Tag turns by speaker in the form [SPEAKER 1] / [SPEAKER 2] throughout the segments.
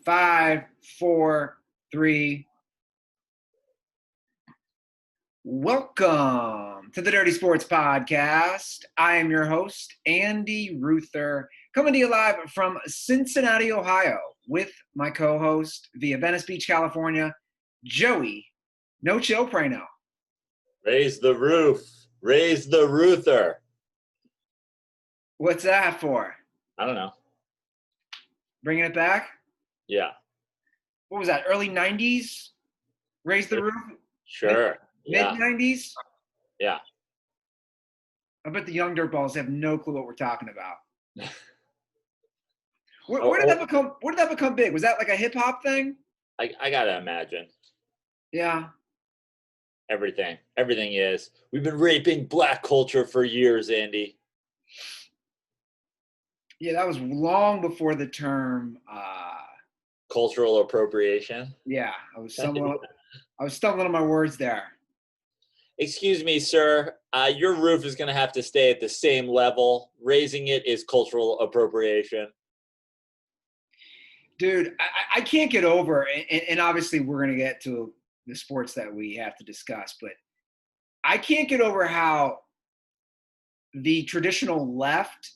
[SPEAKER 1] 5, 4, 3. Welcome to the Dirty Sports Podcast. I am your host, Andy Ruther, coming to you live from Cincinnati, Ohio, with my co-host via Venice Beach, California, Joey No Chill Prano.
[SPEAKER 2] Raise the roof. Raise the Ruther.
[SPEAKER 1] What's that for?
[SPEAKER 2] I don't know.
[SPEAKER 1] Bringing it back?
[SPEAKER 2] Yeah.
[SPEAKER 1] What was that, early 90s? Raise the roof?
[SPEAKER 2] Sure.
[SPEAKER 1] Mid-90s?
[SPEAKER 2] Yeah.
[SPEAKER 1] I bet the young dirtballs have no clue what we're talking about. Where did that become big? Was that like a hip-hop thing?
[SPEAKER 2] I gotta imagine.
[SPEAKER 1] Yeah.
[SPEAKER 2] Everything is. We've been raping black culture for years, Andy.
[SPEAKER 1] Yeah, that was long before the term
[SPEAKER 2] cultural appropriation.
[SPEAKER 1] Yeah, I was stumbling on my words there.
[SPEAKER 2] Excuse me, sir. Your roof is gonna have to stay at the same level. Raising it is cultural appropriation.
[SPEAKER 1] Dude, I can't get over, and obviously we're gonna get to the sports that we have to discuss, but I can't get over how the traditional left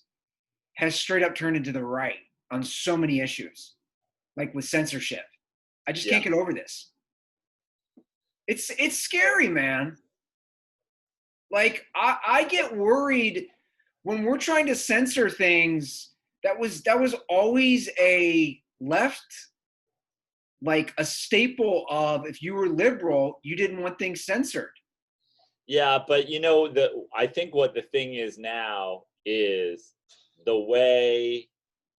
[SPEAKER 1] has straight up turned into the right on so many issues, like with censorship. I just can't get over this. It's scary, man. Like I get worried when we're trying to censor things. That was always a left, like a staple of, if you were liberal, you didn't want things censored.
[SPEAKER 2] Yeah, but I think what the thing is now is the way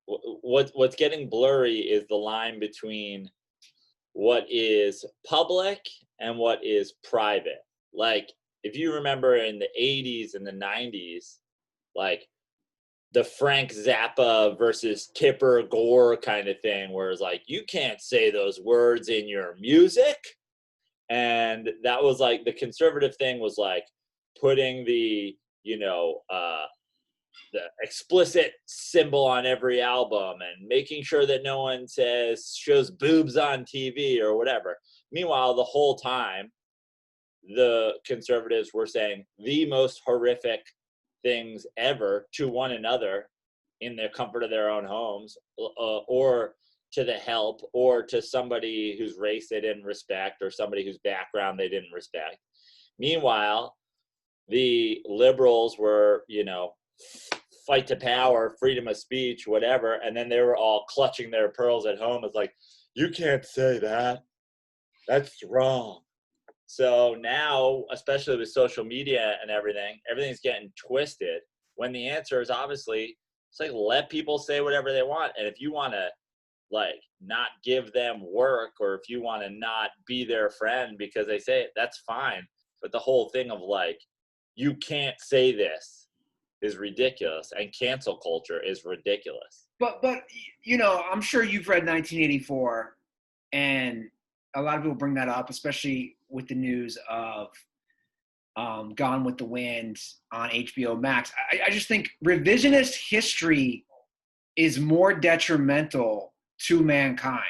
[SPEAKER 2] what's getting blurry is the line between what is public and what is private. Like, if you remember in the 80s and the 90s, like the Frank Zappa versus Tipper Gore kind of thing, where it's like, you can't say those words in your music. And that was like, the conservative thing was like putting the explicit symbol on every album and making sure that no one shows boobs on TV or whatever. Meanwhile, the whole time, the conservatives were saying the most horrific things ever to one another in the comfort of their own homes, or to the help, or to somebody whose race they didn't respect, or somebody whose background they didn't respect. Meanwhile, the liberals were, fight to power, freedom of speech, whatever, and then they were all clutching their pearls at home. It's like, you can't say that. That's wrong. So now, especially with social media and everything's getting twisted, when the answer is obviously, it's like, let people say whatever they want. And if you want to, like, not give them work, or if you want to not be their friend because they say it, that's fine. But the whole thing of, like, you can't say this is ridiculous, and cancel culture is ridiculous.
[SPEAKER 1] But I'm sure you've read 1984, and a lot of people bring that up, especially with the news of Gone with the Wind on HBO Max. I just think revisionist history is more detrimental to mankind,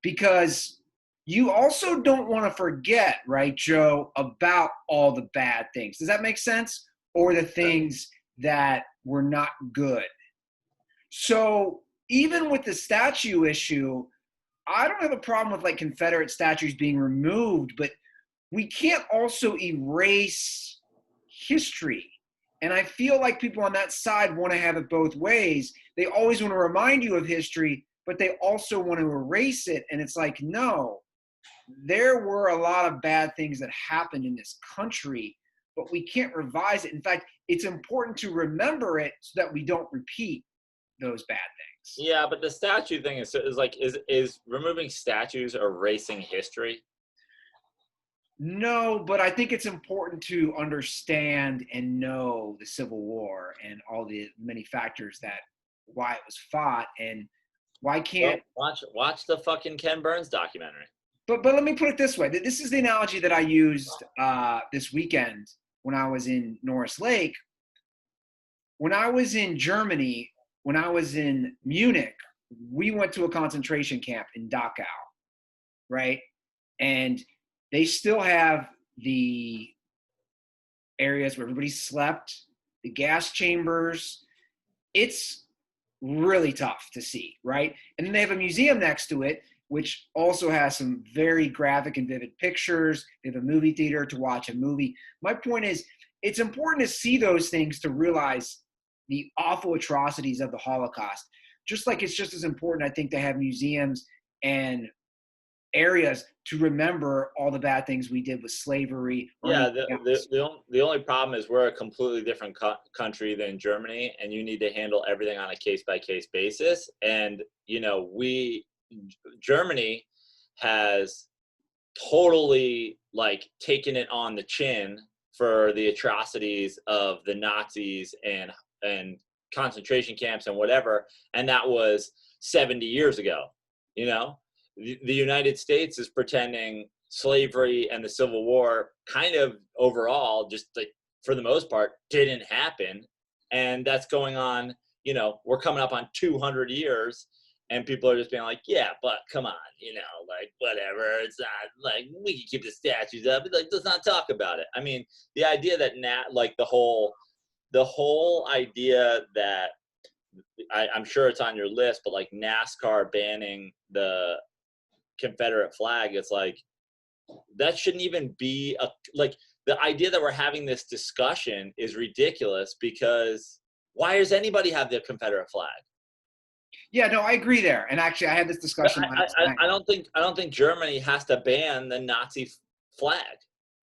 [SPEAKER 1] because you also don't want to forget, right, Joe, about all the bad things. Does that make sense? Or the things that were not good. So even with the statue issue, I don't have a problem with, like, Confederate statues being removed, but we can't also erase history. And I feel like people on that side want to have it both ways. They always want to remind you of history, but they also want to erase it. And it's like, no, there were a lot of bad things that happened in this country, but we can't revise it. In fact, it's important to remember it so that we don't repeat those bad things.
[SPEAKER 2] Yeah, but the statue thing is removing statues erasing history?
[SPEAKER 1] No, but I think it's important to understand and know the Civil War and all the many factors that why it was fought, and why can't
[SPEAKER 2] watch the fucking Ken Burns documentary.
[SPEAKER 1] But let me put it this way. This is the analogy that I used this weekend when I was in Norris Lake. When I was in Germany, when I was in Munich, we went to a concentration camp in Dachau, right? And they still have the areas where everybody slept, the gas chambers. It's really tough to see, right? And then they have a museum next to it, which also has some very graphic and vivid pictures. They have a movie theater to watch a movie. My point is, it's important to see those things to realize the awful atrocities of the Holocaust. Just like it's just as important, I think, to have museums and areas to remember all the bad things we did with slavery.
[SPEAKER 2] Yeah, the only problem is we're a completely different country than Germany, and you need to handle everything on a case-by-case basis. And, you know, Germany has totally, like, taken it on the chin for the atrocities of the Nazis and concentration camps and whatever, and that was 70 years ago. You know, the United States is pretending slavery and the Civil War kind of overall, just like for the most part, didn't happen. And that's going on, you know, we're coming up on 200 years and people are just being like, yeah, but come on, you know, like whatever. It's not like we can keep the statues up. Like, let's not talk about it. I mean, the idea that like the whole idea that I'm sure it's on your list, but like NASCAR banning the Confederate flag, it's like, that shouldn't even be like the idea that we're having this discussion is ridiculous, because why does anybody have the Confederate flag?
[SPEAKER 1] Yeah, no, I agree there. And actually, I had this discussion last night.
[SPEAKER 2] I don't think Germany has to ban the Nazi flag.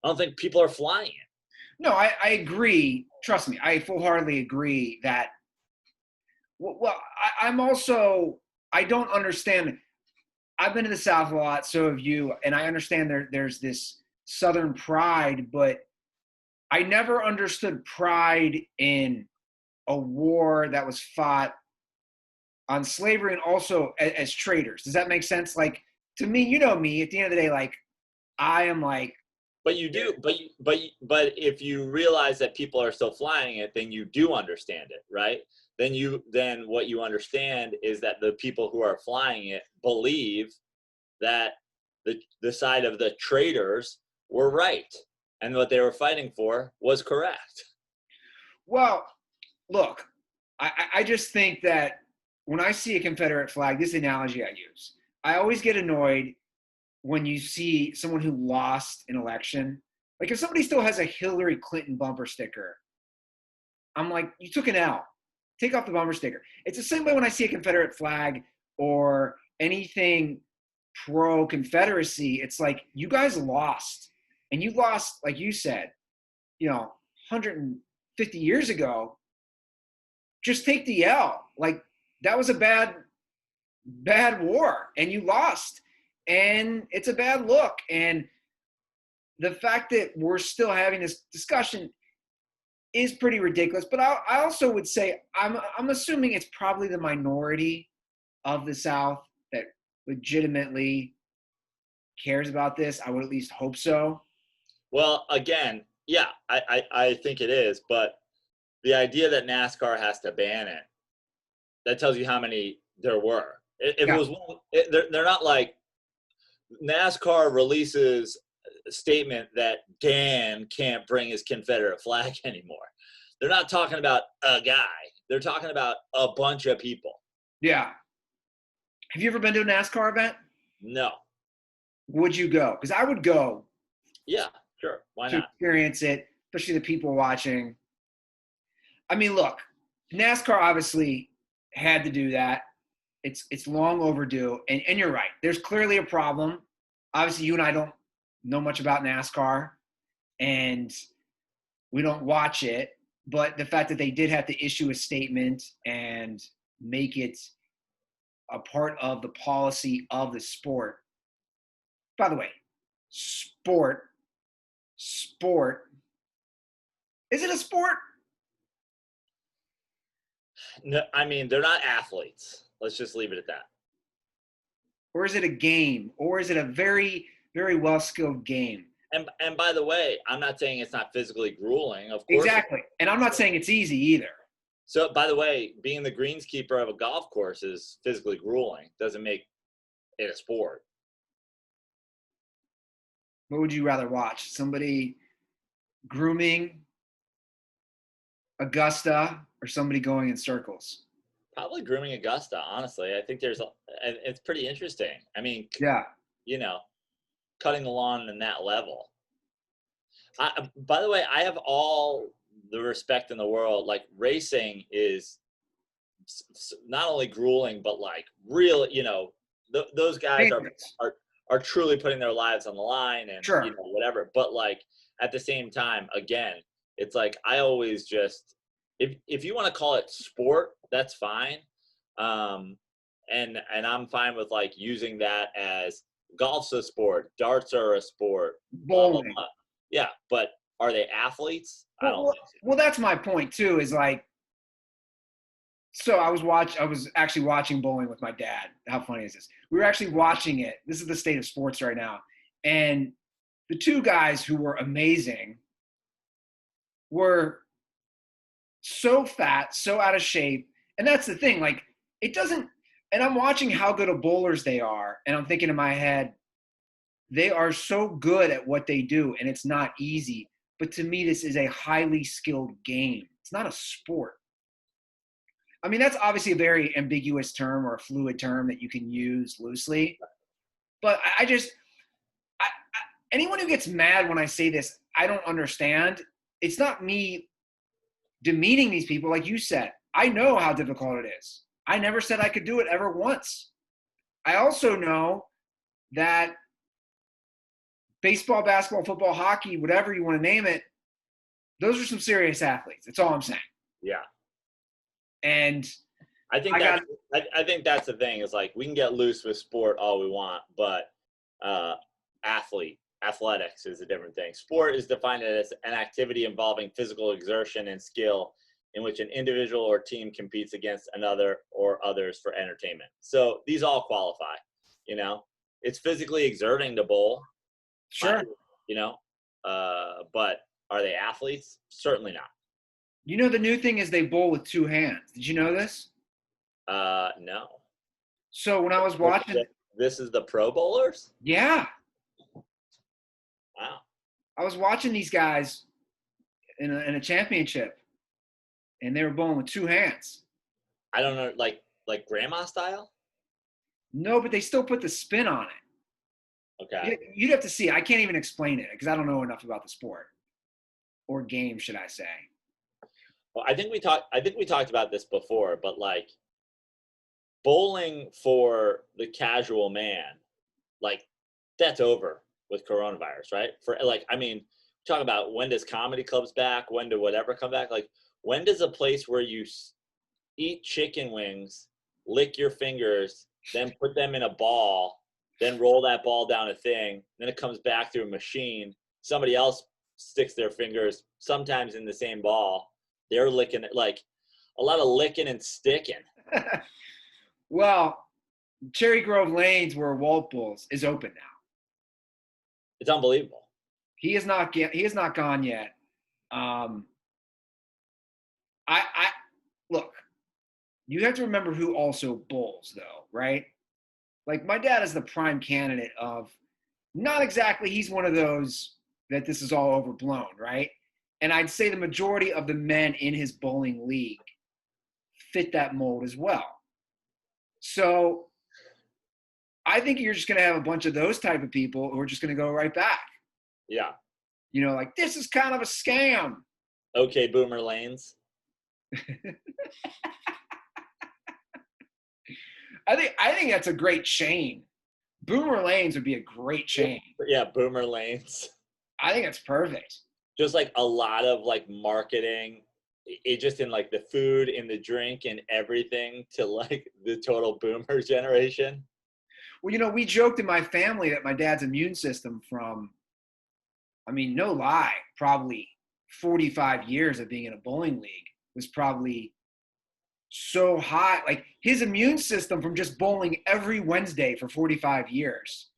[SPEAKER 2] I don't think people are flying it.
[SPEAKER 1] No, I agree. Trust me, I full-heartedly agree that. Well, I'm also, I don't understand. I've been to the South a lot, so have you, and I understand there's this Southern pride, but I never understood pride in a war that was fought on slavery and also as traitors. Does that make sense? Like, to me, you know me, at the end of the day, like, I am like.
[SPEAKER 2] But you do, but if you realize that people are still flying it, then you do understand it, right? Then what you understand is that the people who are flying it believe that the side of the traitors were right and what they were fighting for was correct.
[SPEAKER 1] Well, look, I just think that when I see a Confederate flag, this analogy I use, I always get annoyed when you see someone who lost an election. Like, if somebody still has a Hillary Clinton bumper sticker, I'm like, you took an L. Take off the bumper sticker. It's the same way when I see a Confederate flag or anything pro-Confederacy. It's like, you guys lost. And you lost, like you said, 150 years ago. Just take the L. Like, that was a bad war, and you lost. And it's a bad look. And the fact that we're still having this discussion is pretty ridiculous. But I also would say I'm assuming it's probably the minority of the South that legitimately cares about this. I would at least hope so.
[SPEAKER 2] Well, again, yeah, I think it is. But the idea that NASCAR has to ban it, that tells you how many there were. If it was one, they're not like NASCAR releases a statement that Dan can't bring his Confederate flag anymore. They're not talking about a guy. They're talking about a bunch of people.
[SPEAKER 1] Yeah. Have you ever been to a NASCAR event?
[SPEAKER 2] No.
[SPEAKER 1] Would you go? Because I would go.
[SPEAKER 2] Yeah, sure. Why
[SPEAKER 1] to
[SPEAKER 2] not?
[SPEAKER 1] Experience it, especially the people watching. I mean, look, NASCAR obviously had to do that. It's long overdue. And you're right. There's clearly a problem. Obviously, you and I don't know much about NASCAR, and we don't watch it. But the fact that they did have to issue a statement and make it a part of the policy of the sport. By the way, sport. Is it a sport?
[SPEAKER 2] No, I mean, they're not athletes. Let's just leave it at that.
[SPEAKER 1] Or is it a game? Or is it a very, very well-skilled game?
[SPEAKER 2] And by the way, I'm not saying it's not physically grueling. Of course.
[SPEAKER 1] Exactly. And I'm not saying it's easy either.
[SPEAKER 2] So, by the way, being the greenskeeper of a golf course is physically grueling. Doesn't make it a sport.
[SPEAKER 1] What would you rather watch? Somebody grooming Augusta or somebody going in circles?
[SPEAKER 2] Probably grooming Augusta, honestly. I think and it's pretty interesting. I mean,
[SPEAKER 1] Yeah.
[SPEAKER 2] you know, cutting the lawn in that level. By the way, I have all the respect in the world. Like, racing is not only grueling, but like real, those guys
[SPEAKER 1] Dangerous.
[SPEAKER 2] are truly putting their lives on the line and,
[SPEAKER 1] Sure.
[SPEAKER 2] whatever. But like, at the same time, again, it's like, I always just, if you want to call it sport, that's fine. And I'm fine with like using that as golf's a sport, darts are a sport, blah, blah,
[SPEAKER 1] Bowling.
[SPEAKER 2] blah. Yeah. But are they athletes? I don't
[SPEAKER 1] Well,
[SPEAKER 2] think so.
[SPEAKER 1] well, that's my point too. Is like, so I was actually watching bowling with my dad. How funny is this? We were actually watching it. This is the state of sports right now, and the two guys who were amazing were so fat, so out of shape. And that's the thing, like, it doesn't, and I'm watching how good of bowlers they are, and I'm thinking in my head, they are so good at what they do, and it's not easy. But to me, this is a highly skilled game. It's not a sport. I mean, that's obviously a very ambiguous term or a fluid term that you can use loosely. But anyone who gets mad when I say this, I don't understand. It's not me demeaning these people. Like you said, I know how difficult it is. I never said I could do it ever once. I also know that baseball, basketball, football, hockey, whatever you want to name it, those are some serious athletes. That's all I'm saying.
[SPEAKER 2] Yeah.
[SPEAKER 1] And
[SPEAKER 2] I think that's the thing, is like, we can get loose with sport all we want, but athletics is a different thing. Sport is defined as an activity involving physical exertion and skill in which an individual or team competes against another or others for entertainment. So these all qualify, it's physically exerting to bowl.
[SPEAKER 1] sure.
[SPEAKER 2] But are they athletes? Certainly not.
[SPEAKER 1] The new thing is they bowl with two hands. Did you know this?
[SPEAKER 2] No.
[SPEAKER 1] So when I was watching,
[SPEAKER 2] This is the pro bowlers?
[SPEAKER 1] yeah,
[SPEAKER 2] Wow.
[SPEAKER 1] I was watching these guys in a championship, and they were bowling with two hands.
[SPEAKER 2] I don't know, like grandma style?
[SPEAKER 1] No, but they still put the spin on it.
[SPEAKER 2] Okay.
[SPEAKER 1] You'd have to see. I can't even explain it because I don't know enough about the sport or game, should I say?
[SPEAKER 2] Well, I think we talked about this before, but like, bowling for the casual man, like, that's over with coronavirus, right? For like, I mean, talk about, when does comedy clubs back? When do whatever come back? Like, when does a place where you eat chicken wings, lick your fingers, then put them in a ball, then roll that ball down a thing, then it comes back through a machine, somebody else sticks their fingers sometimes in the same ball, they're licking it, like, a lot of licking and sticking.
[SPEAKER 1] Well, Cherry Grove Lanes, where Walt Bulls is open now.
[SPEAKER 2] It's unbelievable.
[SPEAKER 1] He is not gone yet. I look. You have to remember who also bowls, though, right? Like, my dad is the prime candidate of, not exactly. He's one of those that this is all overblown, right? And I'd say the majority of the men in his bowling league fit that mold as well. So I think you're just going to have a bunch of those type of people who are just going to go right back.
[SPEAKER 2] Yeah.
[SPEAKER 1] Like, this is kind of a scam.
[SPEAKER 2] Okay, Boomer Lanes.
[SPEAKER 1] I think that's a great chain. Boomer Lanes would be a great chain.
[SPEAKER 2] Yeah, Boomer Lanes.
[SPEAKER 1] I think it's perfect.
[SPEAKER 2] Just like a lot of like marketing, it just in like the food, in the drink, and everything, to like the total boomer generation.
[SPEAKER 1] Well, we joked in my family that my dad's immune system from, I mean, no lie, probably 45 years of being in a bowling league was probably so high. Like, his immune system from just bowling every Wednesday for 45 years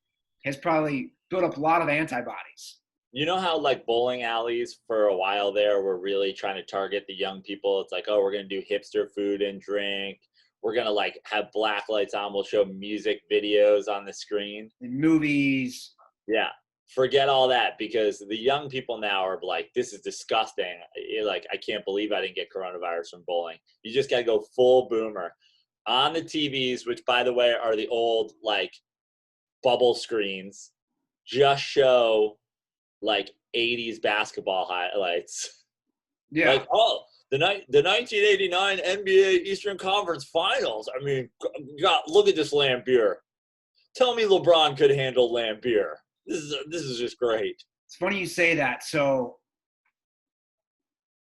[SPEAKER 1] has probably built up a lot of antibodies.
[SPEAKER 2] You know how like bowling alleys for a while there were really trying to target the young people? It's like, oh, we're going to do hipster food and drink. We're going to like have black lights on. We'll show music videos on the screen.
[SPEAKER 1] In movies.
[SPEAKER 2] Yeah. Forget all that, because the young people now are like, this is disgusting. Like, I can't believe I didn't get coronavirus from bowling. You just got to go full boomer. On the TVs, which by the way are the old like bubble screens, just show like 80s basketball highlights.
[SPEAKER 1] Yeah.
[SPEAKER 2] Like, oh, the 1989 NBA Eastern Conference Finals. I mean, God, look at this Lampier. Tell me LeBron could handle Lampier. This is just great.
[SPEAKER 1] It's funny you say that. So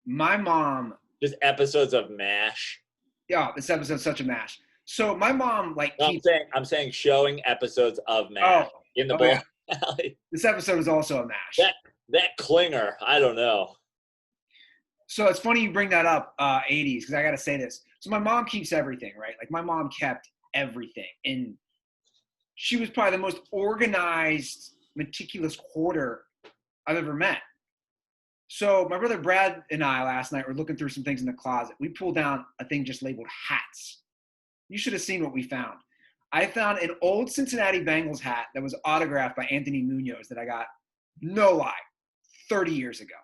[SPEAKER 1] my mom.
[SPEAKER 2] Just episodes of MASH.
[SPEAKER 1] Yeah, this episode's such a mash. So my mom like
[SPEAKER 2] No,
[SPEAKER 1] keeps.
[SPEAKER 2] I'm saying showing episodes of MASH in the bowling alley.
[SPEAKER 1] This episode is also a mash.
[SPEAKER 2] That clinger, I don't know.
[SPEAKER 1] So it's funny you bring that up, 80s, because I got to say this. So my mom keeps everything, right? Like my mom kept everything. And she was probably the most organized, meticulous hoarder I've ever met. So my brother Brad and I last night were looking through some things in the closet. We pulled down a thing just labeled hats. You should have seen what we found. I found an old Cincinnati Bengals hat that was autographed by Anthony Munoz that I got, no lie, 30 years ago.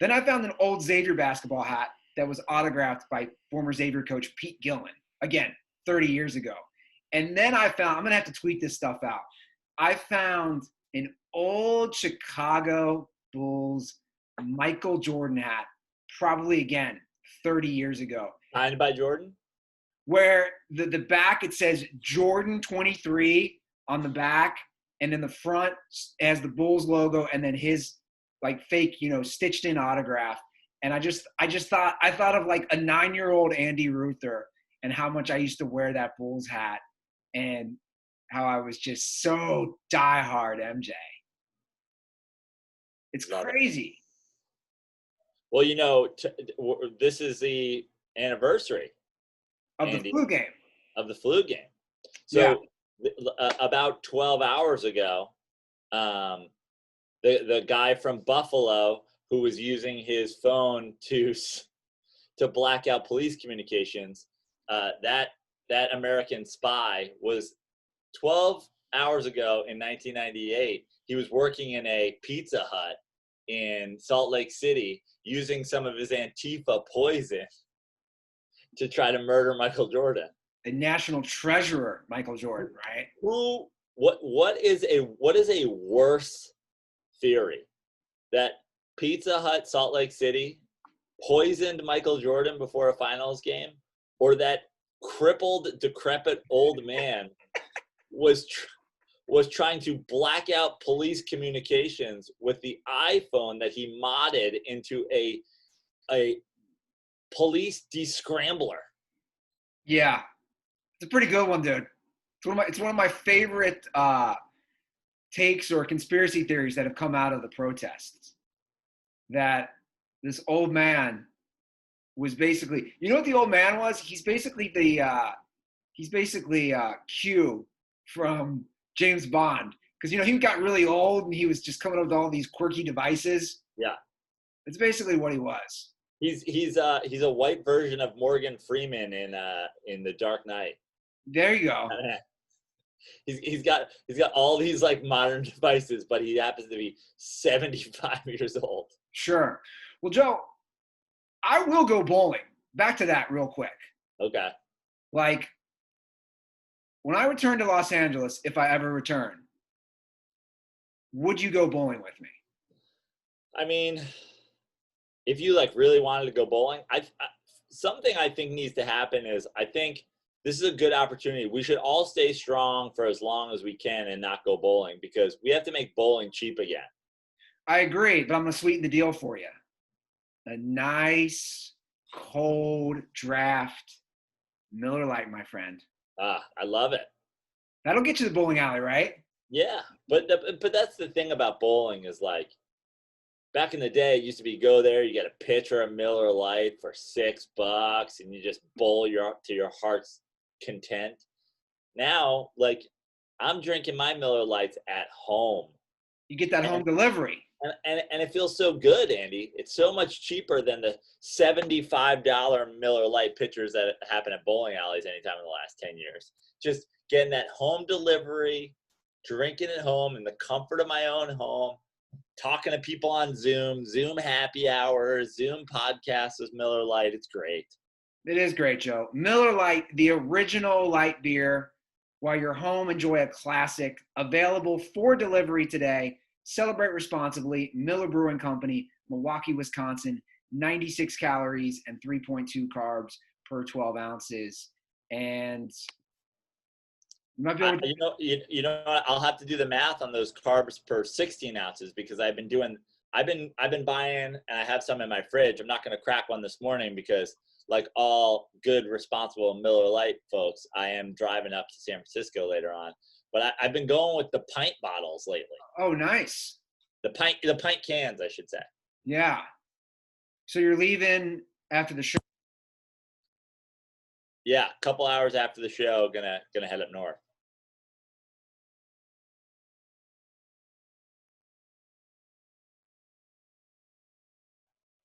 [SPEAKER 1] Then I found an old Xavier basketball hat that was autographed by former Xavier coach Pete Gillen, again, 30 years ago. And then I found, I'm going to have to tweet this stuff out. I found an old Chicago Bulls Michael Jordan hat, probably again, 30 years ago.
[SPEAKER 2] Signed by Jordan?
[SPEAKER 1] Where the back, it says Jordan 23 on the back, and then the front has the Bulls logo and then his like fake, stitched in autograph. And I thought of like a 9-year-old Andy Ruther and how much I used to wear that Bulls hat and how I was just so diehard MJ. It's crazy.
[SPEAKER 2] Well, this is the anniversary
[SPEAKER 1] of the flu game.
[SPEAKER 2] Of the flu game. So about 12 hours ago, the guy from Buffalo who was using his phone to black out police communications, that American spy was 12 hours ago in 1998. He was working in a Pizza Hut in Salt Lake City using some of his Antifa poison to try to murder Michael Jordan.
[SPEAKER 1] The national treasurer, Michael Jordan, right?
[SPEAKER 2] What is a worse theory? That Pizza Hut Salt Lake City poisoned Michael Jordan before a finals game, or that crippled, decrepit old man was trying to black out police communications with the iPhone that he modded into a police descrambler.
[SPEAKER 1] Yeah, it's a pretty good one, dude. It's one of my favorite takes or conspiracy theories that have come out of the protests. That this old man was basically, you know what the old man was? He's basically Q from James Bond, because he got really old and he was just coming up with all these quirky devices.
[SPEAKER 2] Yeah, it's
[SPEAKER 1] basically what he was.
[SPEAKER 2] He's a white version of Morgan Freeman in The Dark Knight.
[SPEAKER 1] There you go.
[SPEAKER 2] He's got all these like modern devices, but he happens to be 75 years old.
[SPEAKER 1] Sure. Well, Joe, I will go bowling. Back to that real quick.
[SPEAKER 2] Okay.
[SPEAKER 1] Like, when I return to Los Angeles, if I ever return, would you go bowling with me?
[SPEAKER 2] I mean, if you like really wanted to go bowling, something I think needs to happen is, I think this is a good opportunity. We should all stay strong for as long as we can and not go bowling, because we have to make bowling cheap again. I
[SPEAKER 1] agree, but I'm going to sweeten the deal for you. A nice, cold draft Miller Lite, my friend.
[SPEAKER 2] I love it.
[SPEAKER 1] That'll get you to the bowling alley, right?
[SPEAKER 2] Yeah, but that's the thing about bowling is, like, back in the day, it used to be go there, you get a pitcher of Miller Lite for $6, and you just bowl to your heart's content. Now, like, I'm drinking my Miller Lights at home.
[SPEAKER 1] You get that home delivery.
[SPEAKER 2] And it feels so good, Andy. It's so much cheaper than the $75 Miller Lite pitchers that happen at bowling alleys anytime in the last 10 years. Just getting that home delivery, drinking at home in the comfort of my own home, talking to people on Zoom, Zoom happy hours, Zoom podcasts with Miller Lite. It's great.
[SPEAKER 1] It is great, Joe. Miller Lite, the original light beer. While you're home, enjoy a classic. Available for delivery today. Celebrate responsibly. Miller Brewing Company, Milwaukee, Wisconsin. 96 calories and 3.2 carbs per 12 ounces. And you might be able to
[SPEAKER 2] you know what? I'll have to do the math on those carbs per 16 ounces because I've been buying, and I have some in my fridge. I'm not going to crack one this morning because, like all good, responsible Miller Lite folks, I am driving up to San Francisco later on. But I've been going with the pint bottles lately.
[SPEAKER 1] Oh, nice.
[SPEAKER 2] The pint cans, I should say.
[SPEAKER 1] Yeah. So you're leaving after the show?
[SPEAKER 2] Yeah, a couple hours after the show, gonna head up north.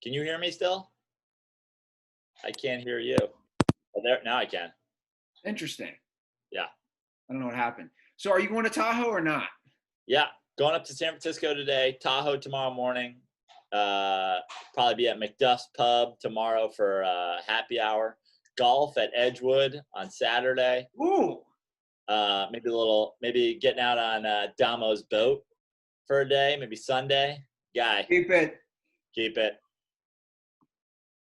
[SPEAKER 2] Can you hear me still? I can't hear you. Oh, there, now I can.
[SPEAKER 1] Interesting.
[SPEAKER 2] Yeah.
[SPEAKER 1] I don't know what happened. So are you going to Tahoe or not?
[SPEAKER 2] Yeah, going up to San Francisco today, Tahoe tomorrow morning. Probably be at McDuff's Pub tomorrow for happy hour. Golf at Edgewood on Saturday.
[SPEAKER 1] Ooh.
[SPEAKER 2] Maybe getting out on Damo's boat for a day, maybe Sunday. Guy.
[SPEAKER 1] Keep it.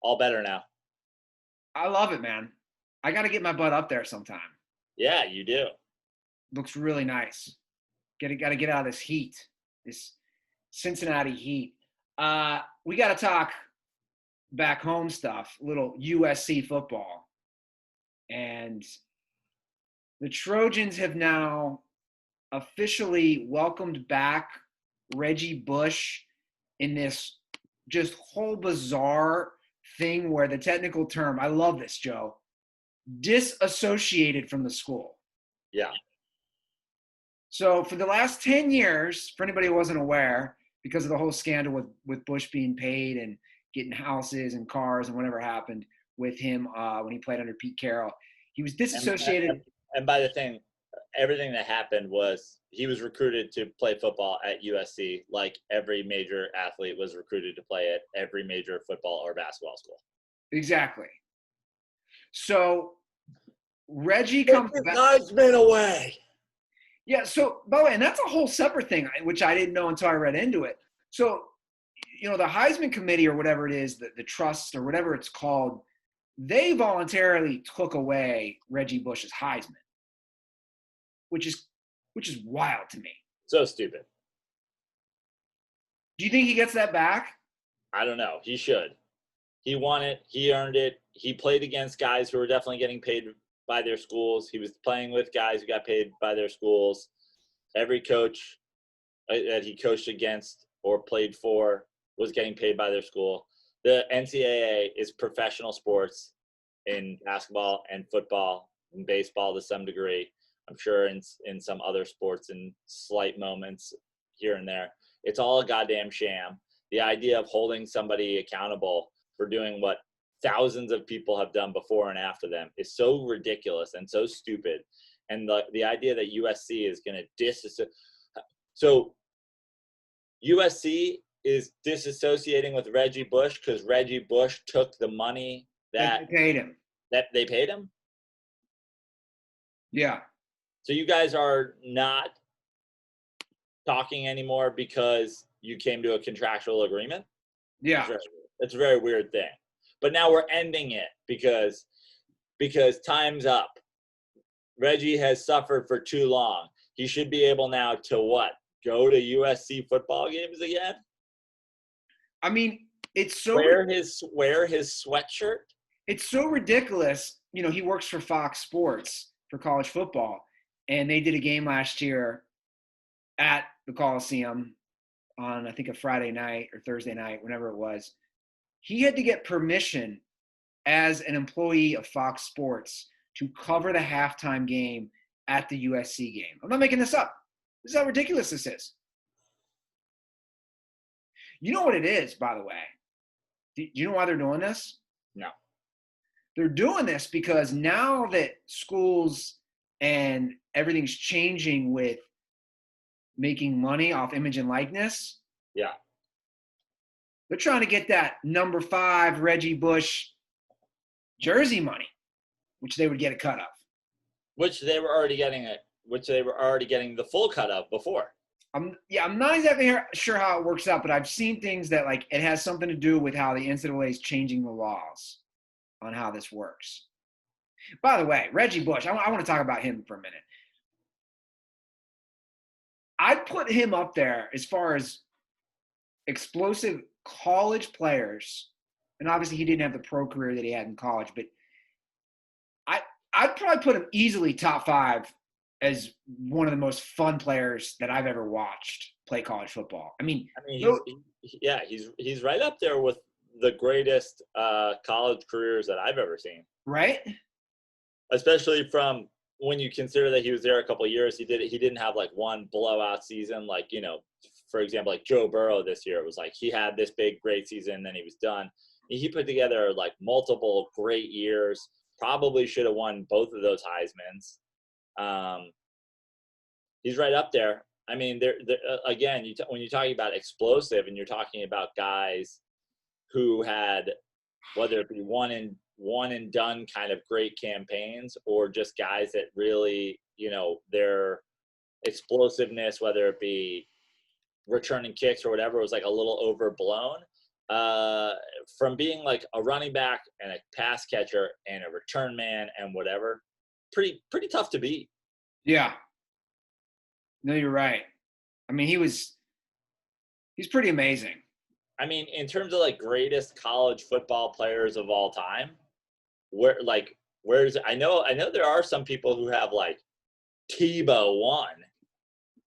[SPEAKER 2] All better now.
[SPEAKER 1] I love it, man. I got to get my butt up there sometime.
[SPEAKER 2] Yeah, you do.
[SPEAKER 1] Looks really nice. Got to get out of this heat, this Cincinnati heat. We got to talk back home stuff, little USC football. And the Trojans have now officially welcomed back Reggie Bush in this just whole bizarre thing where the technical term, I love this, Joe, disassociated from the school.
[SPEAKER 2] Yeah.
[SPEAKER 1] So for the last 10 years, for anybody who wasn't aware, because of the whole scandal with Bush being paid and getting houses and cars and whatever happened with him when he played under Pete Carroll, he was disassociated.
[SPEAKER 2] And by the thing, everything that happened was he was recruited to play football at USC like every major athlete was recruited to play at every major football or basketball school.
[SPEAKER 1] Exactly. So Reggie comes back.
[SPEAKER 2] Heisman away.
[SPEAKER 1] Yeah, so by the way, and that's a whole separate thing, which I didn't know until I read into it. So, the Heisman Committee or whatever it is, the trust or whatever it's called, they voluntarily took away Reggie Bush's Heisman, which is wild to me.
[SPEAKER 2] So stupid.
[SPEAKER 1] Do you think he gets that back?
[SPEAKER 2] I don't know. He should. He won it. He earned it. He played against guys who were definitely getting paid by their schools. He was playing with guys who got paid by their schools. Every coach that he coached against or played for was getting paid by their school. The NCAA is professional sports in basketball and football and baseball to some degree. I'm sure in some other sports in slight moments here and there. It's all a goddamn sham. The idea of holding somebody accountable for doing what thousands of people have done before and after them is so ridiculous and so stupid. And the idea that USC is going to disassociate. So USC is disassociating with Reggie Bush because Reggie Bush took the money that
[SPEAKER 1] they paid him.
[SPEAKER 2] That they paid him?
[SPEAKER 1] Yeah.
[SPEAKER 2] So you guys are not talking anymore because you came to a contractual agreement?
[SPEAKER 1] Yeah.
[SPEAKER 2] It's a very weird thing. But now we're ending it because time's up. Reggie has suffered for too long. He should be able now to what? Go to USC football games again?
[SPEAKER 1] I mean, it's so
[SPEAKER 2] wear his sweatshirt.
[SPEAKER 1] It's so ridiculous. He works for Fox Sports for college football, and they did a game last year at the Coliseum on, I think, a Friday night or Thursday night, whenever it was. He had to get permission as an employee of Fox Sports to cover the halftime game at the USC game. I'm not making this up. This is how ridiculous this is. You know what it is, by the way? Do you know why they're doing this?
[SPEAKER 2] No.
[SPEAKER 1] They're doing this because now that schools and everything's changing with making money off image and likeness,
[SPEAKER 2] Yeah.
[SPEAKER 1] they're trying to get that number 5 Reggie Bush jersey money, which they would get a cut of.
[SPEAKER 2] Which they were already getting the full cut of before.
[SPEAKER 1] I'm not exactly sure how it works out, but I've seen things that like it has something to do with how the NCAA is changing the laws on how this works. By the way, Reggie Bush, I want to talk about him for a minute. I'd put him up there as far as explosive college players, and obviously he didn't have the pro career that he had in college, but I'd probably put him easily top 5 as one of the most fun players that I've ever watched play college football.
[SPEAKER 2] He's right up there with the greatest college careers that I've ever seen.
[SPEAKER 1] Right?
[SPEAKER 2] Especially from when you consider that he was there a couple of years. He didn't have like one blowout season, like, you know, for example, like Joe Burrow this year. It was like he had this big great season and then he was done. He put together like multiple great years. Probably should have won both of those Heismans. He's right up there. I mean, again, when you're talking about explosive and you're talking about guys who had, whether it be one and done kind of great campaigns or just guys that really, you know, their explosiveness, whether it be returning kicks or whatever, was like a little overblown. From being like a running back and a pass catcher and a return man and whatever, pretty tough to beat.
[SPEAKER 1] Yeah. No, you're right. I mean, he's pretty amazing.
[SPEAKER 2] I mean, in terms of like greatest college football players of all time, I know there are some people who have like Tebow 1,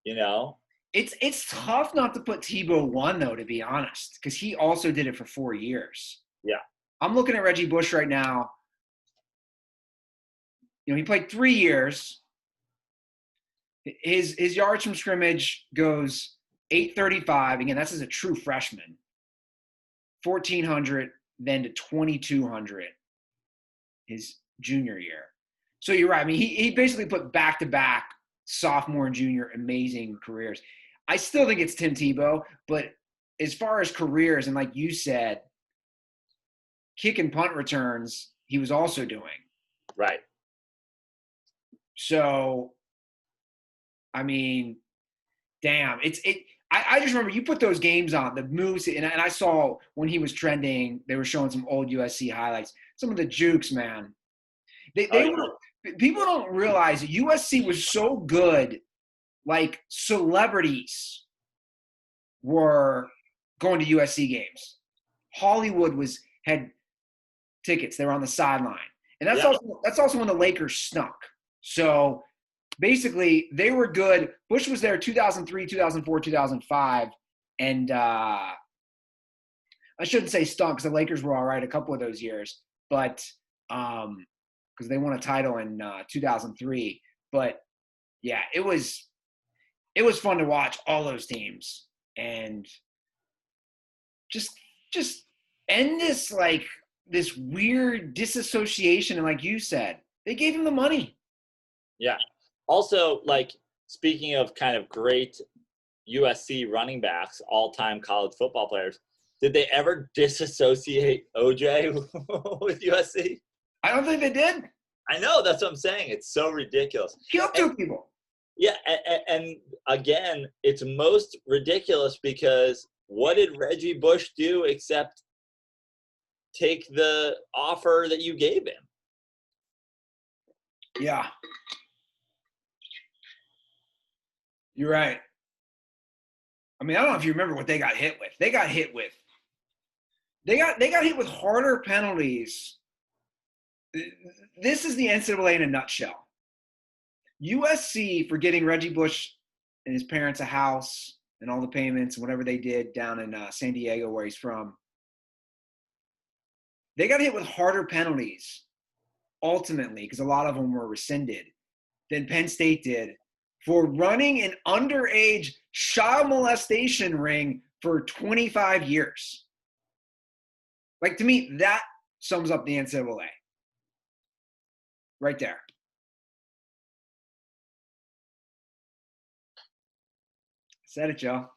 [SPEAKER 2] you know.
[SPEAKER 1] It's tough not to put Tebow 1 though, to be honest, because he also did it for 4 years.
[SPEAKER 2] Yeah.
[SPEAKER 1] I'm looking at Reggie Bush right now. You know, he played 3 years. His yards from scrimmage goes 835. Again, that's as a true freshman. 1,400, then to 2,200 his junior year. So you're right. I mean, he basically put back-to-back sophomore and junior amazing careers. I still think it's Tim Tebow, but as far as careers, and like you said, kick and punt returns, he was also doing.
[SPEAKER 2] Right.
[SPEAKER 1] So, I mean, damn, I just remember you put those games on, the moves, and I saw when he was trending, they were showing some old USC highlights. Some of the jukes, man. People don't realize that USC was so good, like celebrities were going to USC games. Hollywood had tickets. They were on the sideline. And that's also when the Lakers snuck. So basically, they were good. Bush was there 2003, 2004, 2005. And I shouldn't say stunk because the Lakers were all right a couple of those years. But because they won a title in 2003. But, yeah, it was fun to watch all those teams. And just end this, like, this weird disassociation. And like you said, they gave him the money.
[SPEAKER 2] Yeah. Also, like, speaking of kind of great USC running backs, all-time college football players, did they ever disassociate OJ with USC?
[SPEAKER 1] I don't think they did.
[SPEAKER 2] I know. That's what I'm saying. It's so ridiculous.
[SPEAKER 1] Killed 2 people.
[SPEAKER 2] Yeah. And again, it's most ridiculous because what did Reggie Bush do except take the offer that you gave him?
[SPEAKER 1] Yeah. You're right. I mean, I don't know if you remember what they got hit with. They got hit with harder penalties. This is the NCAA in a nutshell. USC for getting Reggie Bush and his parents a house and all the payments and whatever they did down in San Diego where he's from. They got hit with harder penalties ultimately because a lot of them were rescinded than Penn State did for running an underage child molestation ring for 25 years. Like, to me, that sums up the NCAA. Right there. Said it, Joe.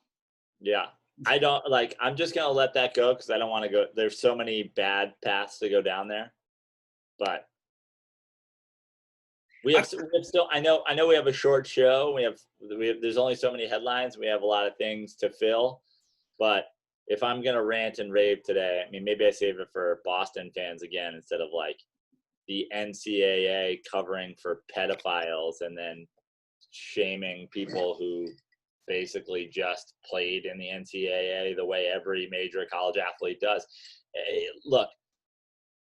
[SPEAKER 2] Yeah. I don't I'm just going to let that go because I don't want to go. There's so many bad paths to go down there. But we have still, I know we have a short show. We have, there's only so many headlines. We have a lot of things to fill. But if I'm going to rant and rave today, I mean, maybe I save it for Boston fans again instead of like the NCAA covering for pedophiles and then shaming people who basically just played in the NCAA the way every major college athlete does. Look,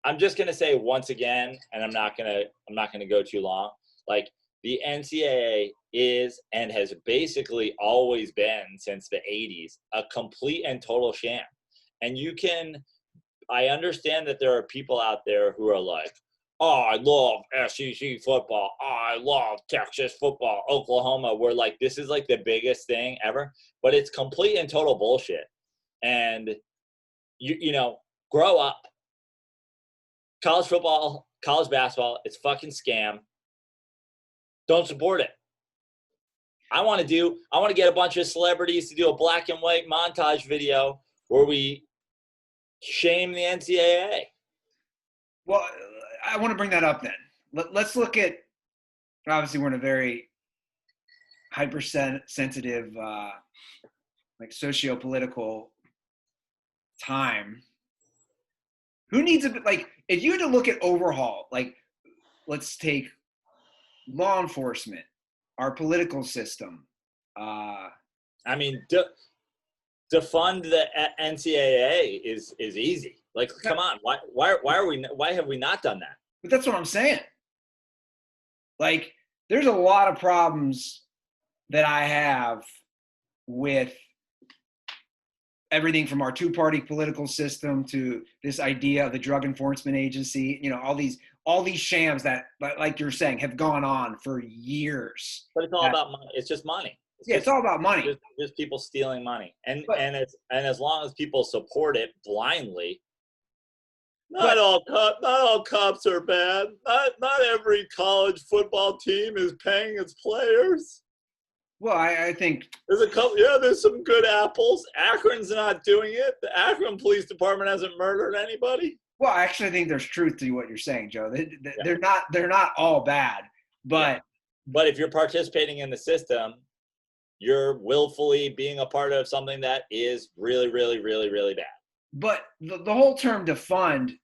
[SPEAKER 2] I'm just going to say once again, and I'm not going to go too long. Like, the NCAA is and has basically always been since the 80s a complete and total sham. And I understand that there are people out there who are like, oh, I love SEC football. Oh, I love Texas football, Oklahoma. We're like, this is like the biggest thing ever. But it's complete and total bullshit. And, you know, grow up. College football, college basketball, it's fucking scam. Don't support it. I want to get a bunch of celebrities to do a black and white montage video where we shame the NCAA.
[SPEAKER 1] Well, I want to bring that up then. Let's look at, obviously we're in a very hypersensitive, like socio-political time. Who needs like, if you had to look at overhaul, like, let's take law enforcement, our political system.
[SPEAKER 2] I mean, defund the NCAA is easy. Like, come on, why have we not done that?
[SPEAKER 1] But that's what I'm saying. Like, there's a lot of problems that I have with everything from our two-party political system to this idea of the Drug Enforcement Agency, you know, all these shams that, like you're saying, have gone on for years.
[SPEAKER 2] But it's all about money. It's just money.
[SPEAKER 1] It's all about money.
[SPEAKER 2] Just people stealing money. And as long as people support it blindly, not all cops are bad. Not every college football team is paying its players.
[SPEAKER 1] Well, I think
[SPEAKER 2] there's a couple. Yeah, there's some good apples. Akron's not doing it. The Akron Police Department hasn't murdered anybody.
[SPEAKER 1] Well, I actually think there's truth to what you're saying, Joe. They're not all bad, but
[SPEAKER 2] if you're participating in the system, you're willfully being a part of something that is really, really, really, really bad.
[SPEAKER 1] But the whole term defund,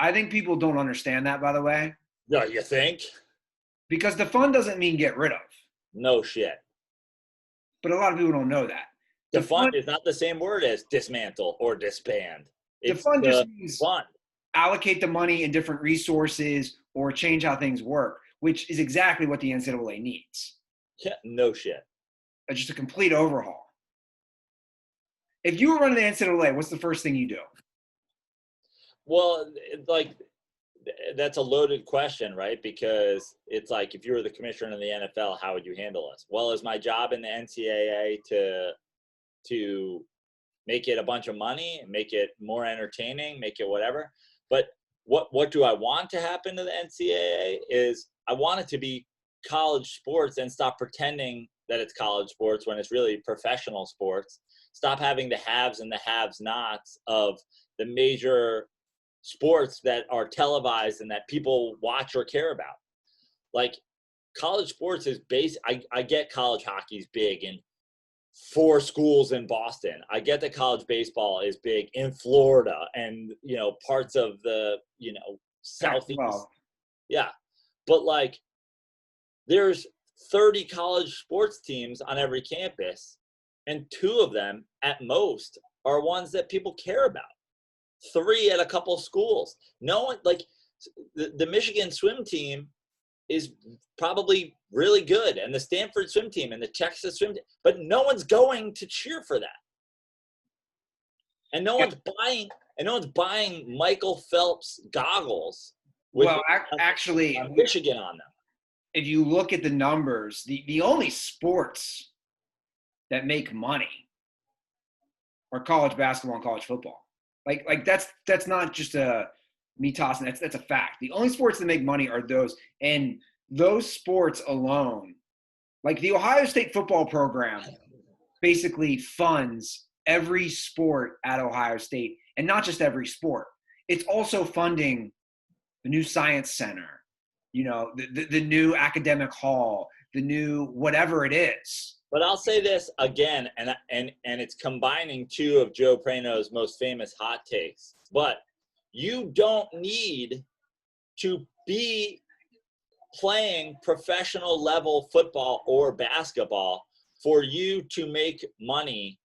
[SPEAKER 1] I think people don't understand that, by the way.
[SPEAKER 2] No, you think?
[SPEAKER 1] Because defund doesn't mean get rid of.
[SPEAKER 2] No shit.
[SPEAKER 1] But a lot of people don't know that.
[SPEAKER 2] Defund is not the same word as dismantle or disband.
[SPEAKER 1] Defund just means allocate the money in different resources or change how things work, which is exactly what the NCAA needs.
[SPEAKER 2] Yeah, no shit.
[SPEAKER 1] It's just a complete overhaul. If you were running the NCAA, what's the first thing you do?
[SPEAKER 2] Well, like, that's a loaded question, right? Because it's like, if you were the commissioner in the NFL, how would you handle this? Well, is my job in the NCAA to make it a bunch of money, make it more entertaining, make it whatever? But what do I want to happen to the NCAA is I want it to be college sports and stop pretending that it's college sports when it's really professional sports. Stop having the haves and the have-nots of the major sports that are televised and that people watch or care about. Like, college sports is I get college hockey's big in 4 schools in Boston. I get that college baseball is big in Florida and, you know, parts of the, you know, Southeast.
[SPEAKER 1] Well,
[SPEAKER 2] yeah. But like, there's 30 college sports teams on every campus, and 2 of them at most are ones that people care about. 3 at a couple schools. No one, like, the Michigan swim team is probably really good, and the Stanford swim team and the Texas swim team, but no one's going to cheer for that. And no one's buying Michael Phelps goggles with
[SPEAKER 1] actually
[SPEAKER 2] Michigan on them.
[SPEAKER 1] If you look at the numbers, the only sports that make money are college basketball and college football. Like that's not just me tossing. That's a fact. The only sports that make money are those, and those sports alone, like the Ohio State football program, basically funds every sport at Ohio State, and not just every sport. It's also funding the new science center, the new academic hall, the new whatever it is.
[SPEAKER 2] But I'll say this again, and it's combining two of Joe Prano's most famous hot takes. But you don't need to be playing professional level football or basketball for you to make money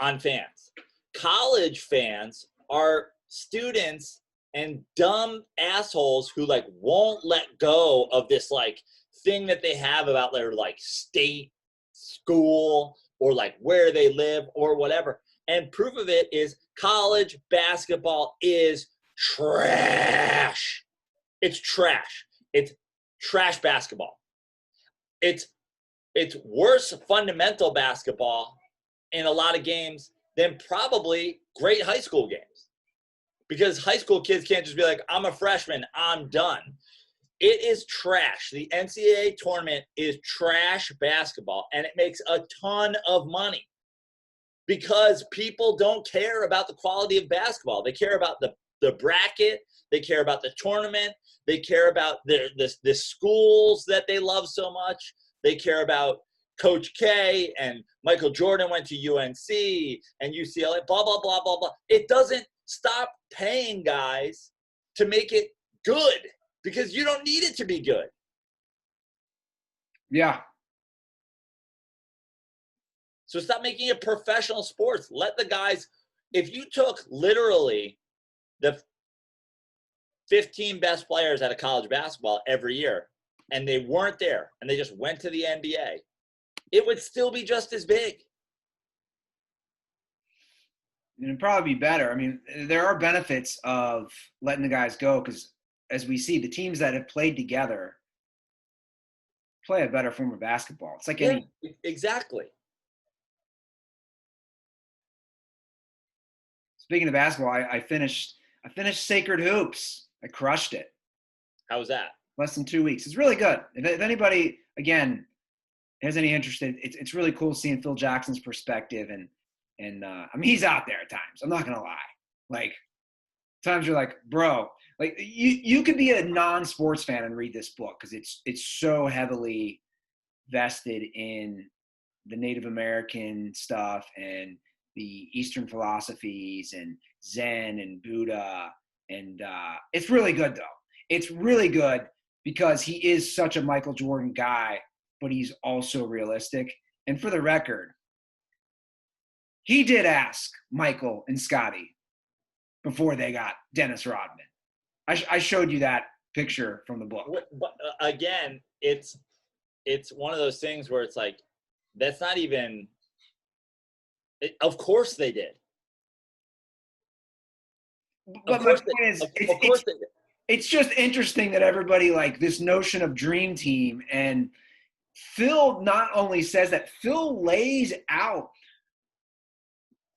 [SPEAKER 2] on fans. College fans are students and dumb assholes who like won't let go of this like thing that they have about their like state, school, or like where they live or whatever. And proof of it is college basketball is trash. It's trash. It's trash basketball. It's worse fundamental basketball in a lot of games than probably great high school games. Because high school kids can't just be like, I'm a freshman, I'm done. It is trash. The NCAA tournament is trash basketball, and it makes a ton of money because people don't care about the quality of basketball. They care about the bracket. They care about the tournament. They care about the schools that they love so much. They care about Coach K, and Michael Jordan went to UNC and UCLA, blah, blah, blah, blah, blah. It doesn't stop paying guys to make it good because you don't need it to be good.
[SPEAKER 1] Yeah.
[SPEAKER 2] So stop making it professional sports. Let the guys, if you took literally the 15 best players out of college basketball every year and they weren't there and they just went to the NBA, it would still be just as big.
[SPEAKER 1] It'd probably be better. I mean, there are benefits of letting the guys go because, as we see, the teams that have played together play a better form of basketball. It's like any.
[SPEAKER 2] Exactly.
[SPEAKER 1] Speaking of basketball, I finished Sacred Hoops. I crushed it.
[SPEAKER 2] How was that?
[SPEAKER 1] Less than 2 weeks. It's really good. If anybody, again, has any interest in it, it's really cool seeing Phil Jackson's perspective. And I mean, he's out there at times. I'm not going to lie. Like, times you're like, bro, like you could be a non-sports fan and read this book because it's so heavily vested in the Native American stuff and the Eastern philosophies and Zen and Buddha. And it's really good, though. It's really good because he is such a Michael Jordan guy, but he's also realistic. And for the record, he did ask Michael and Scotty before they got Dennis Rodman. I showed you that picture from the book.
[SPEAKER 2] But again, it's one of those things where it's like, that's not even – of course they did.
[SPEAKER 1] But my point is, it's just interesting that everybody, like, this notion of dream team, and Phil not only says that, Phil lays out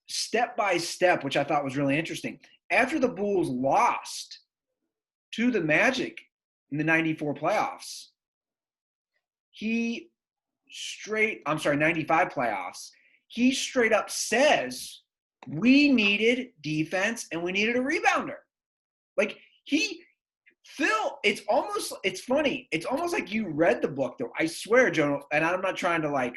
[SPEAKER 1] step by step, which I thought was really interesting. After the Bulls lost to the Magic in the 94 playoffs, 95 playoffs, he straight up says, we needed defense and we needed a rebounder. Like, Phil, it's funny. It's almost like you read the book, though. I swear, Joe, and I'm not trying to, like,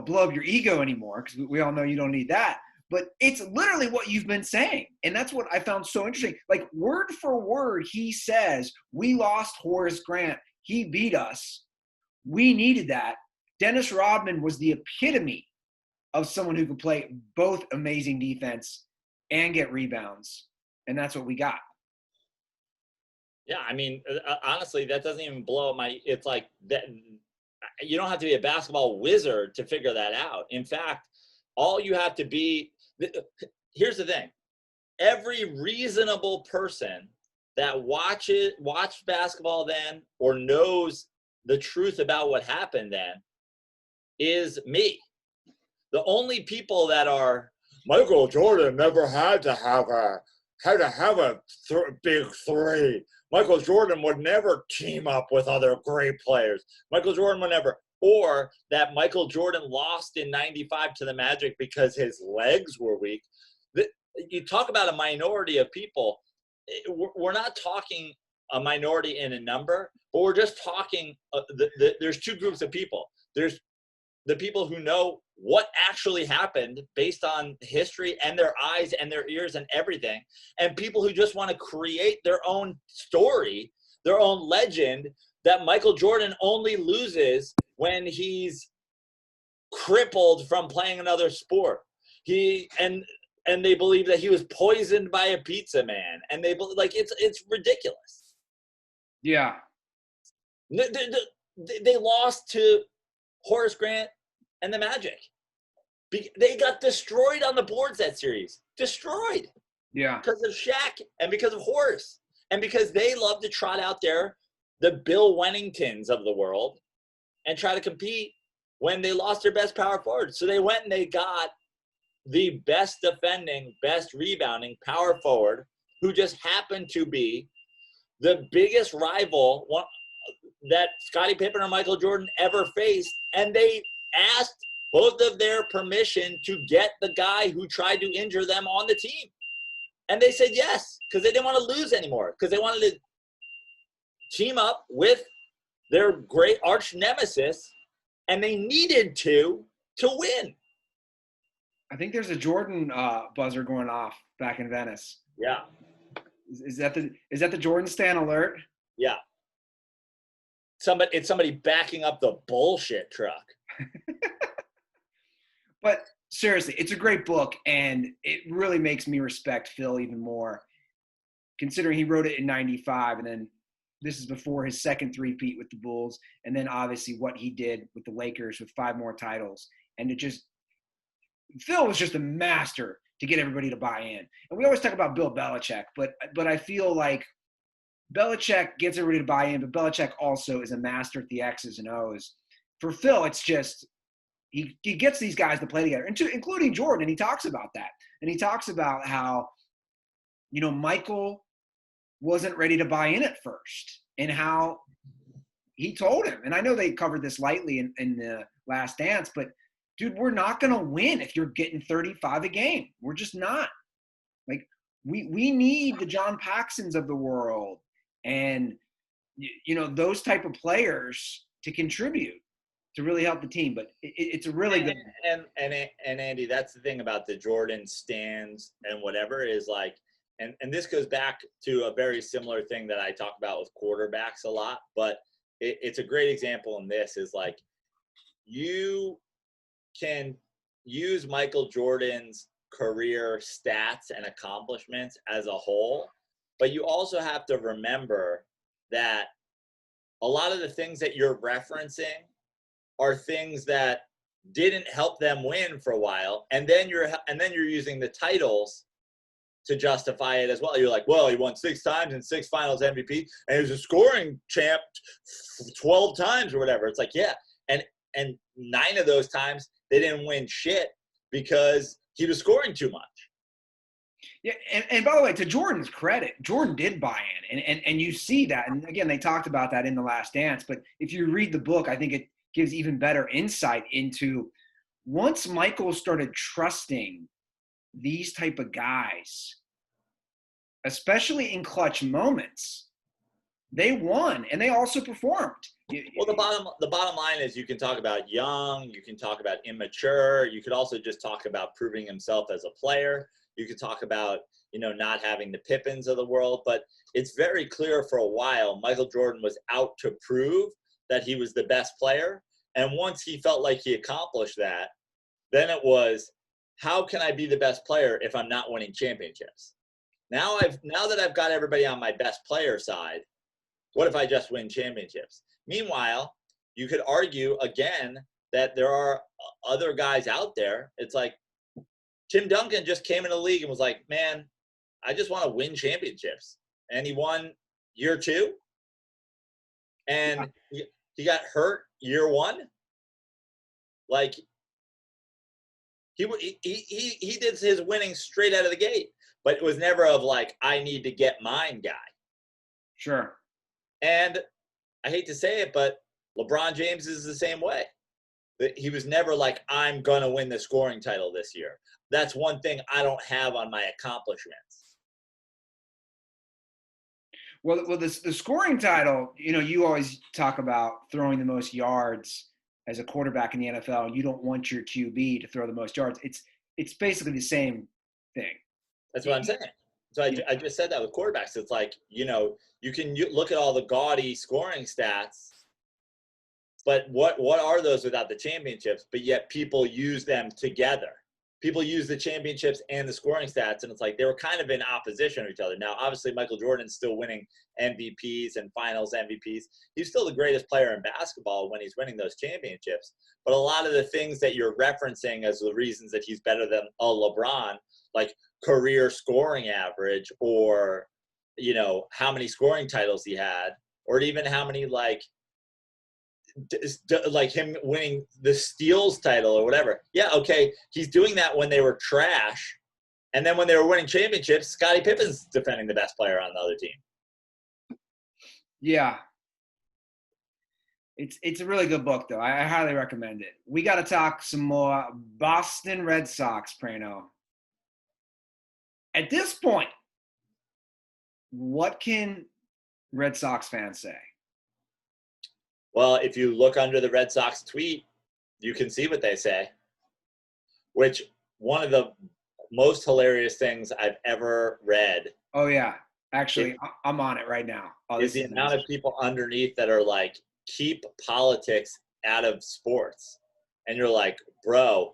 [SPEAKER 1] blow up your ego anymore, because we all know you don't need that. But it's literally what you've been saying. And that's what I found so interesting. Like, word for word, he says, we lost Horace Grant. He beat us. We needed that. Dennis Rodman was the epitome of someone who could play both amazing defense and get rebounds. And that's what we got.
[SPEAKER 2] Yeah, I mean, honestly, that doesn't even blow up it's like that. You don't have to be a basketball wizard to figure that out. In fact, all you have to be, here's the thing. Every reasonable person that watched basketball then or knows the truth about what happened then is me. The only people that are Michael Jordan never had to have a big three. Michael Jordan would never team up with other great players. Michael Jordan would never. Or that Michael Jordan lost in 95 to the Magic because his legs were weak. You talk about a minority of people. We're not talking a minority in a number, but we're just talking, there's two groups of people. There's the people who know what actually happened based on history and their eyes and their ears and everything, and people who just want to create their own story, their own legend, that Michael Jordan only loses when he's crippled from playing another sport. And they believe that he was poisoned by a pizza man, and they believe, like, it's ridiculous.
[SPEAKER 1] Yeah.
[SPEAKER 2] They lost to Horace Grant and the Magic. They got destroyed on the boards that series. Destroyed.
[SPEAKER 1] Yeah.
[SPEAKER 2] Because of Shaq and because of Horace. And because they love to trot out there the Bill Wenningtons of the world and try to compete when they lost their best power forward. So they went and they got the best defending, best rebounding power forward who just happened to be the biggest rival that Scottie Pippen or Michael Jordan ever faced. And they asked both of their permission to get the guy who tried to injure them on the team. And they said yes, because they didn't want to lose anymore, because they wanted to team up with their great arch nemesis, and they needed to win.
[SPEAKER 1] I think there's a Jordan buzzer going off back in Venice.
[SPEAKER 2] Yeah.
[SPEAKER 1] Is that the Jordan Stan alert?
[SPEAKER 2] Yeah. It's somebody backing up the bullshit truck.
[SPEAKER 1] But seriously, it's a great book, and it really makes me respect Phil even more, considering he wrote it in 95, and then this is before his second three-peat with the Bulls, and then obviously what he did with the Lakers with 5 more titles. And Phil was just a master to get everybody to buy in. And we always talk about Bill Belichick, but I feel like Belichick gets everybody to buy in, but Belichick also is a master at the X's and O's. For Phil, it's just he gets these guys to play together, including Jordan, and he talks about that. And he talks about how, Michael wasn't ready to buy in at first, and how he told him, and I know they covered this lightly in the Last Dance, but dude, we're not going to win if you're getting 35 a game. We're just not. Like, we need the John Paxsons of the world and, those type of players to contribute to really help the team. But it's a really good.
[SPEAKER 2] And Andy, that's the thing about the Jordan stands and whatever is like, and this goes back to a very similar thing that I talk about with quarterbacks a lot, but it's a great example in this is like, you can use Michael Jordan's career stats and accomplishments as a whole, but you also have to remember that a lot of the things that you're referencing are things that didn't help them win for a while, and then you're using the titles to justify it as well. You're like, well, he won 6 times and 6 finals MVP, and he was a scoring champ 12 times or whatever. It's like, yeah, and 9 of those times they didn't win shit because he was scoring too much.
[SPEAKER 1] Yeah, and by the way, to Jordan's credit, Jordan did buy in, and you see that. And again, they talked about that in The Last Dance. But if you read the book, I think it gives even better insight into once Michael started trusting these type of guys, especially in clutch moments, they won, and they also performed.
[SPEAKER 2] Well, the bottom line is you can talk about young, you can talk about immature, you could also just talk about proving himself as a player. You could talk about, not having the Pippins of the world, but it's very clear for a while Michael Jordan was out to prove that he was the best player. And once he felt like he accomplished that, then it was, how can I be the best player if I'm not winning championships? Now that I've got everybody on my best player side, what if I just win championships? Meanwhile, you could argue again that there are other guys out there. It's like Tim Duncan just came in the league and was like, man, I just want to win championships. And he won year 2. And he got hurt year 1. Like, He did his winning straight out of the gate, but it was never of like, I need to get mine guy.
[SPEAKER 1] Sure.
[SPEAKER 2] And I hate to say it, but LeBron James is the same way. He was never like, I'm going to win the scoring title this year. That's one thing I don't have on my accomplishments.
[SPEAKER 1] Well, the scoring title, you always talk about throwing the most yards as a quarterback in the NFL, and you don't want your QB to throw the most yards. It's basically the same thing.
[SPEAKER 2] That's what I'm saying. So I just said that with quarterbacks. It's like, you can look at all the gaudy scoring stats, but what are those without the championships? But yet people use them together. People use the championships and the scoring stats, and it's like they were kind of in opposition to each other. Now, obviously, Michael Jordan's still winning MVPs and finals MVPs. He's still the greatest player in basketball when he's winning those championships. But a lot of the things that you're referencing as the reasons that he's better than a LeBron, like career scoring average, or, how many scoring titles he had, or even how many, like him winning the steals title or whatever. Yeah, okay, he's doing that when they were trash, and then when they were winning championships, Scottie Pippen's defending the best player on the other team.
[SPEAKER 1] Yeah, it's a really good book, though. I highly recommend it. We got to talk some more Boston Red Sox, Prano. At this point, what can Red Sox fans say?
[SPEAKER 2] Well, if you look under the Red Sox tweet, you can see what they say, which one of the most hilarious things I've ever read.
[SPEAKER 1] Oh, yeah. Actually, I'm on it right now.
[SPEAKER 2] Is the amount of people underneath that are like, keep politics out of sports. And you're like, bro,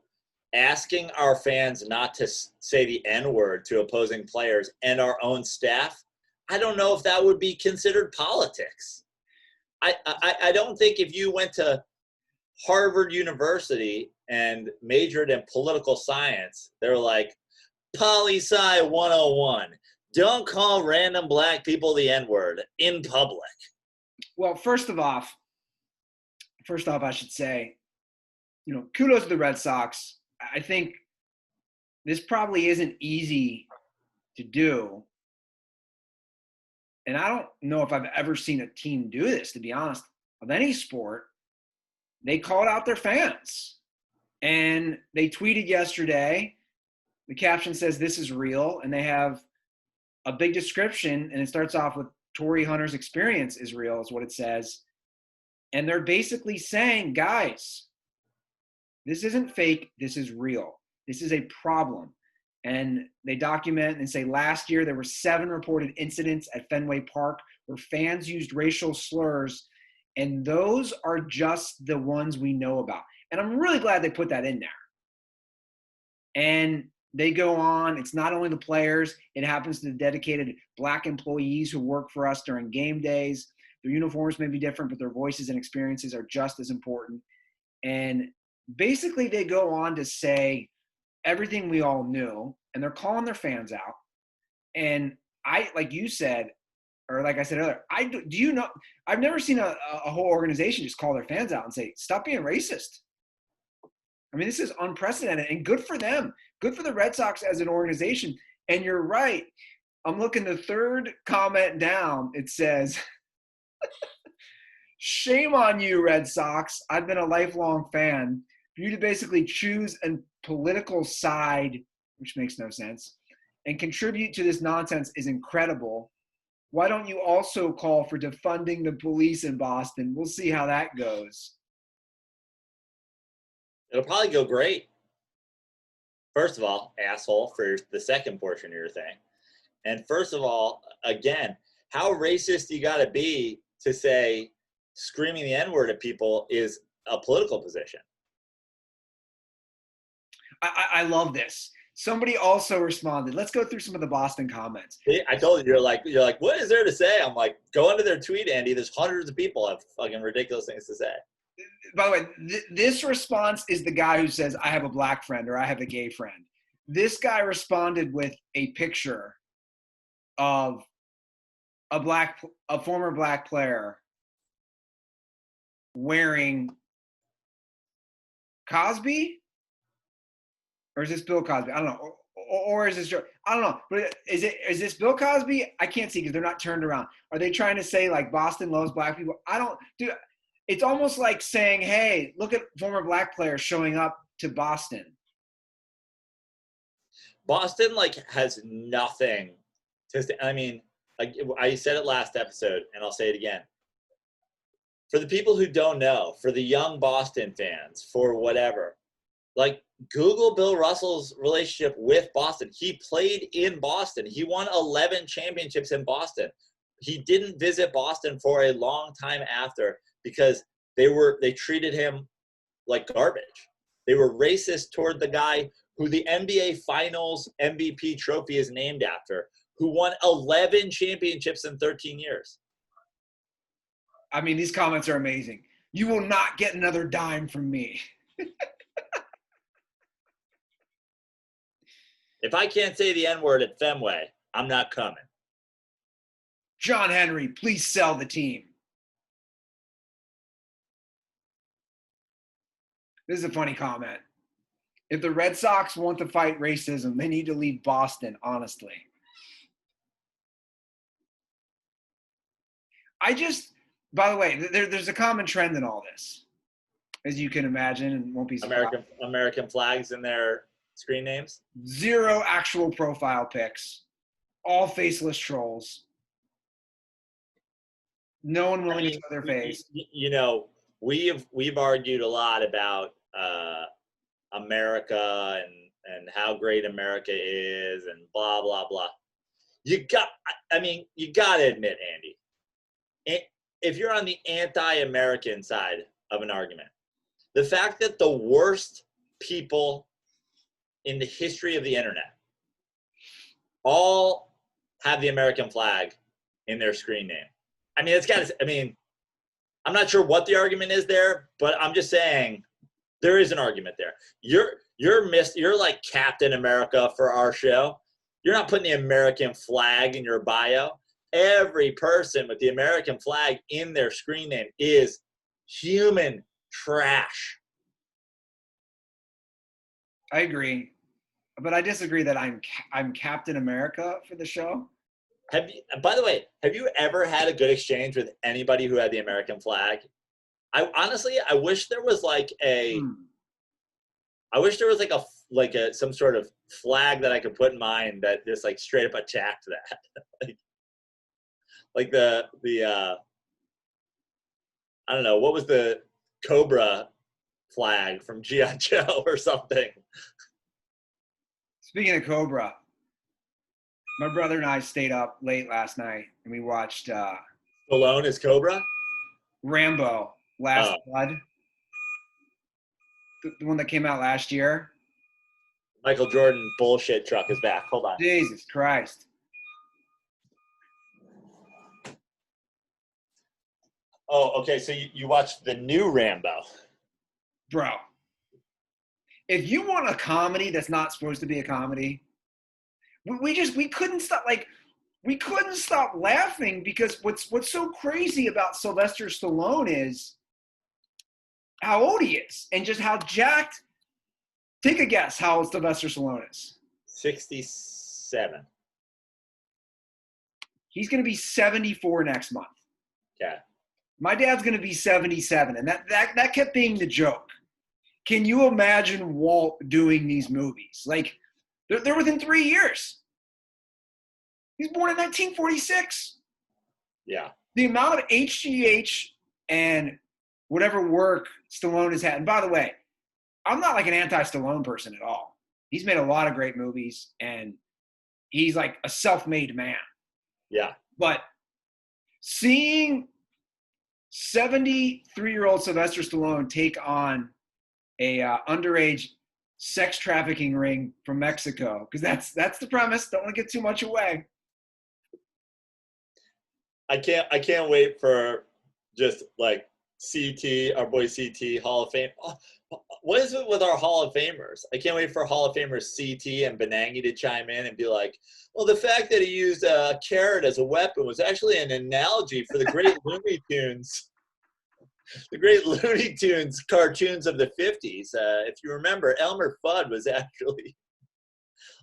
[SPEAKER 2] asking our fans not to say the N-word to opposing players and our own staff, I don't know if that would be considered politics. I don't think if you went to Harvard University and majored in political science, they're like, poli-sci 101, don't call random black people the N-word in public.
[SPEAKER 1] Well, first off, I should say, kudos to the Red Sox. I think this probably isn't easy to do. And I don't know if I've ever seen a team do this, to be honest, of any sport. They called out their fans. And they tweeted yesterday. The caption says, "This is real." And they have a big description. And it starts off with, "Torrey Hunter's experience is real," is what it says. And they're basically saying, guys, this isn't fake. This is real. This is a problem. And they document and say last year there were 7 reported incidents at Fenway Park where fans used racial slurs, and those are just the ones we know about. And I'm really glad they put that in there. And they go on. It's not only the players. It happens to the dedicated black employees who work for us during game days. Their uniforms may be different, but their voices and experiences are just as important. And basically they go on to say everything we all knew, and they're calling their fans out. And like you said, or like I said earlier, I've never seen a whole organization just call their fans out and say, stop being racist. I mean, this is unprecedented, and good for them. Good for the Red Sox as an organization. And you're right. I'm looking the third comment down. It says, shame on you, Red Sox. I've been a lifelong fan. For you to basically choose a political side, which makes no sense, and contribute to this nonsense is incredible. Why don't you also call for defunding the police in Boston? We'll see how that goes.
[SPEAKER 2] It'll probably go great. First of all, asshole, for the second portion of your thing. And first of all, again, how racist you got to be to say screaming the N-word at people is a political position.
[SPEAKER 1] I love this. Somebody also responded. Let's go through some of the Boston comments.
[SPEAKER 2] I told you, you're like, what is there to say? I'm like, go into their tweet, Andy. There's hundreds of people have fucking ridiculous things to say.
[SPEAKER 1] By the way, this response is the guy who says, I have a black friend or I have a gay friend. This guy responded with a picture of a former black player wearing Cosby Or is this Bill Cosby? I don't know. Or is this, I don't know. But is this Bill Cosby? I can't see because they're not turned around. Are they trying to say like Boston loves black people? I don't, dude. It's almost like saying, hey, look at former black players showing up to Boston.
[SPEAKER 2] Boston like has nothing to say. I mean, like I said it last episode, and I'll say it again. For the people who don't know, for the young Boston fans, for whatever, like Google Bill Russell's relationship with Boston. He played in Boston. He won 11 championships in Boston. He didn't visit Boston for a long time after because they treated him like garbage. They were racist toward the guy who the NBA Finals MVP trophy is named after, who won 11 championships in 13 years.
[SPEAKER 1] I mean, these comments are amazing. You will not get another dime from me.
[SPEAKER 2] If I can't say the N-word at Fenway, I'm not coming.
[SPEAKER 1] John Henry, please sell the team. This is a funny comment. If the Red Sox want to fight racism, they need to leave Boston, honestly. By the way, there's a common trend in all this, as you can imagine, and won't be surprised.
[SPEAKER 2] American flags in their screen names?
[SPEAKER 1] 0 actual profile pics. All faceless trolls. No one willing to show their face.
[SPEAKER 2] You know, we've argued a lot about America and how great America is and blah, blah, blah. You got to admit, Andy, if you're on the anti-American side of an argument, the fact that the worst people in the history of the internet all have the American flag in their screen name. I mean, I'm not sure what the argument is there, but I'm just saying there is an argument there. You're like Captain America for our show. You're not putting the American flag in your bio. Every person with the American flag in their screen name is human trash.
[SPEAKER 1] I agree, but I disagree that I'm Captain America for the show.
[SPEAKER 2] By the way, have you ever had a good exchange with anybody who had the American flag? I wish there was like some sort of flag that I could put in mine that just like straight up attacked that. like the I don't know, what was the Cobra flag from G.I. Joe or something?
[SPEAKER 1] Speaking of Cobra, my brother and I stayed up late last night and we watched
[SPEAKER 2] Stallone is Cobra?
[SPEAKER 1] Rambo, Last Blood. The one that came out last year.
[SPEAKER 2] Michael Jordan bullshit truck is back. Hold on.
[SPEAKER 1] Jesus Christ.
[SPEAKER 2] Oh, okay. So you watched the new Rambo.
[SPEAKER 1] Bro. If you want a comedy that's not supposed to be a comedy, we couldn't stop laughing because what's so crazy about Sylvester Stallone is how old he is and just how jacked. Take a guess how old Sylvester Stallone is.
[SPEAKER 2] 67.
[SPEAKER 1] He's going to be 74 next month.
[SPEAKER 2] Okay.
[SPEAKER 1] My dad's going to be 77, and that kept being the joke. Can you imagine Walt doing these movies? Like, they're within 3 years. He's born in 1946.
[SPEAKER 2] Yeah.
[SPEAKER 1] The amount of HGH and whatever work Stallone has had. And by the way, I'm not like an anti-Stallone person at all. He's made a lot of great movies, and he's like a self-made man.
[SPEAKER 2] Yeah.
[SPEAKER 1] But seeing 73-year-old Sylvester Stallone take on a underage sex trafficking ring from Mexico, because that's the premise. Don't want to get too much away.
[SPEAKER 2] I can't wait for just like CT, our boy CT, Hall of Fame. Oh, what is it with our Hall of Famers? I can't wait for Hall of Famers CT and Benangi to chime in and be like, well, the fact that he used a carrot as a weapon was actually an analogy for the great Looney Tunes. the great Looney Tunes cartoons of the 50s. If you remember, Elmer Fudd was actually,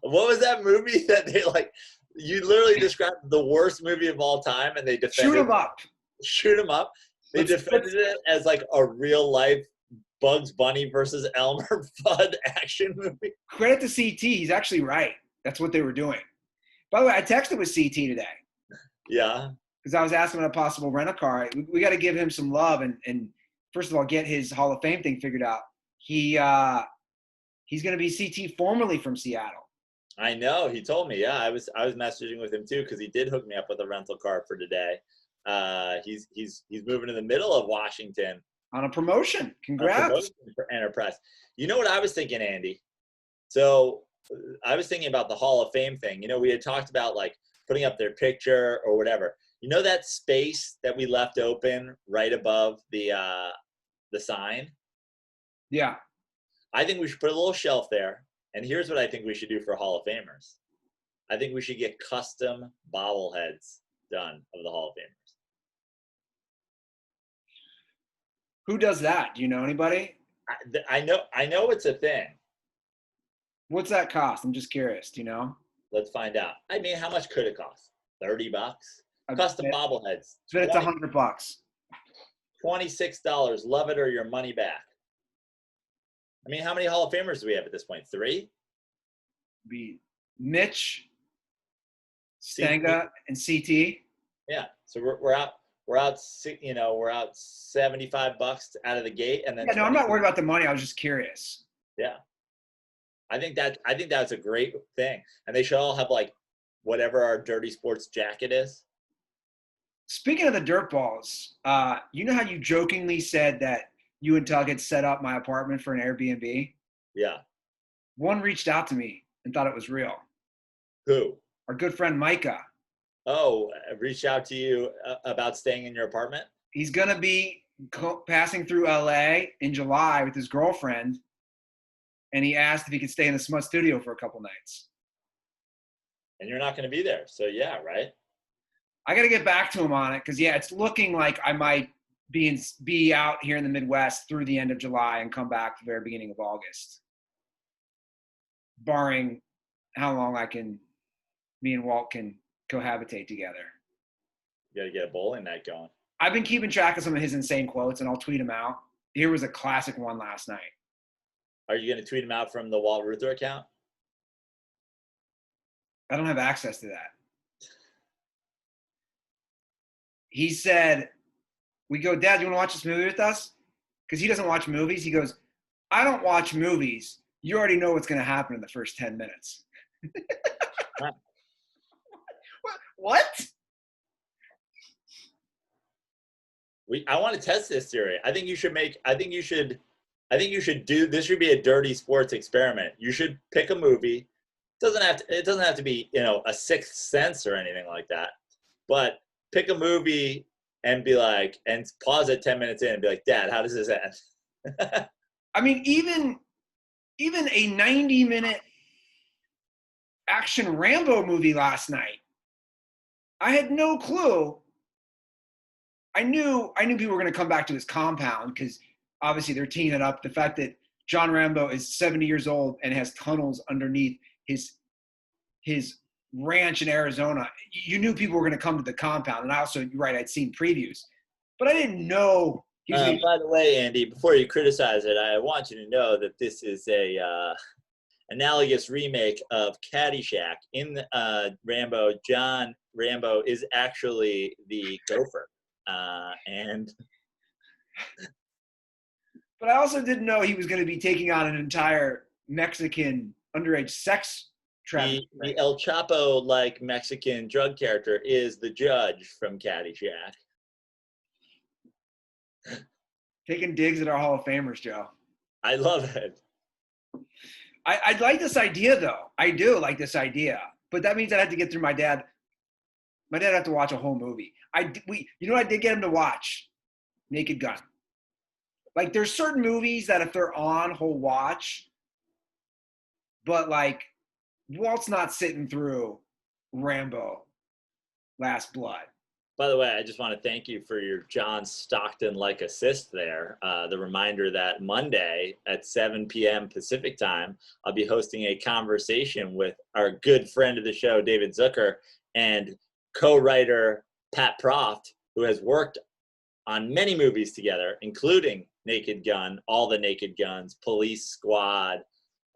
[SPEAKER 2] what was that movie that they like, you literally described the worst movie of all time and they defended
[SPEAKER 1] Shoot 'em up.
[SPEAKER 2] Shoot 'em up. They defended it as like a real life Bugs Bunny versus Elmer Fudd action movie.
[SPEAKER 1] Credit to CT. He's actually right. That's what they were doing. By the way, I texted with CT today.
[SPEAKER 2] Yeah.
[SPEAKER 1] Because I was asking him a possible rent-a-car. We got to give him some love and first of all, get his Hall of Fame thing figured out. He's going to be CT formerly from Seattle.
[SPEAKER 2] I know. He told me. Yeah, I was messaging with him too because he did hook me up with a rental car for today. He's moving in the middle of Washington
[SPEAKER 1] On a promotion. Congrats.
[SPEAKER 2] On a promotion for Enterprise. You know what I was thinking, Andy? So I was thinking about the Hall of Fame thing. You know, we had talked about like putting up their picture or whatever. You know that space that we left open right above the sign?
[SPEAKER 1] Yeah.
[SPEAKER 2] I think we should put a little shelf there. And here's what I think we should do for Hall of Famers. I think we should get custom bobbleheads done of the Hall of Famers.
[SPEAKER 1] Who does that? Do you know anybody?
[SPEAKER 2] I know it's a thing.
[SPEAKER 1] What's that cost? I'm just curious. Do you know?
[SPEAKER 2] Let's find out. I mean, how much could it cost? $30? Custom bobbleheads.
[SPEAKER 1] But it's $100.
[SPEAKER 2] $26. Love it or your money back. I mean, how many Hall of Famers do we have at this point? 3?
[SPEAKER 1] Be Mitch, Stanga, and CT.
[SPEAKER 2] Yeah. So we're out. We're out $75 out of the gate, and then.
[SPEAKER 1] Yeah, no, I'm not worried about the money. I was just curious.
[SPEAKER 2] Yeah. I think that's a great thing, and they should all have like whatever our dirty sports jacket is.
[SPEAKER 1] Speaking of the dirt balls, you know how you jokingly said that you and Tug had set up my apartment for an Airbnb?
[SPEAKER 2] Yeah.
[SPEAKER 1] One reached out to me and thought it was real.
[SPEAKER 2] Who?
[SPEAKER 1] Our good friend Micah.
[SPEAKER 2] Oh, reached out to you about staying in your apartment?
[SPEAKER 1] He's going to be passing through LA in July with his girlfriend, and he asked if he could stay in the Smut Studio for a couple nights.
[SPEAKER 2] And you're not going to be there, so yeah, right?
[SPEAKER 1] I got to get back to him on it because, yeah, it's looking like I might be out here in the Midwest through the end of July and come back the very beginning of August, barring how long me and Walt can cohabitate together.
[SPEAKER 2] You got to get a bowling night going. I've
[SPEAKER 1] been keeping track of some of his insane quotes, and I'll tweet them out. Here was a classic one last night.
[SPEAKER 2] Are you going to tweet him out from the Walt Ruther account?
[SPEAKER 1] I don't have access to that. He said, we go, Dad, you want to watch this movie with us? Because he doesn't watch movies. He goes, I don't watch movies. You already know what's going to happen in the first 10 minutes. What?
[SPEAKER 2] I want to test this theory. I think you should do this. Should be a dirty sports experiment. You should pick a movie. It doesn't have to be, a Sixth Sense or anything like that. But pick a movie and be like, and pause at 10 minutes in and be like, Dad, how does this end?
[SPEAKER 1] I mean, even a 90-minute action Rambo movie last night, I had no clue. I knew people were going to come back to his compound because obviously they're teeing it up. The fact that John Rambo is 70 years old and has tunnels underneath his ranch in Arizona, you knew people were going to come to the compound. And you're right, I'd seen previews. But I didn't know.
[SPEAKER 2] By the way, Andy, before you criticize it, I want you to know that this is a analogous remake of Caddyshack. In Rambo, John Rambo is actually the gopher.
[SPEAKER 1] But I also didn't know he was going to be taking on an entire Mexican underage sex trafficking.
[SPEAKER 2] The El Chapo-like Mexican drug character is the judge from Caddyshack.
[SPEAKER 1] Taking digs at our Hall of Famers, Joe.
[SPEAKER 2] I love it.
[SPEAKER 1] I like this idea, though. I do like this idea. But that means I have to get through my dad. My dad had to watch a whole movie. I did get him to watch Naked Gun. Like, there's certain movies that if they're on, he'll watch. But, like, Walt's not sitting through Rambo, Last Blood.
[SPEAKER 2] By the way, I just want to thank you for your John Stockton-like assist there. The reminder that Monday at 7 p.m. Pacific time, I'll be hosting a conversation with our good friend of the show, David Zucker, and co-writer Pat Proft, who has worked on many movies together, including Naked Gun, All the Naked Guns, Police Squad,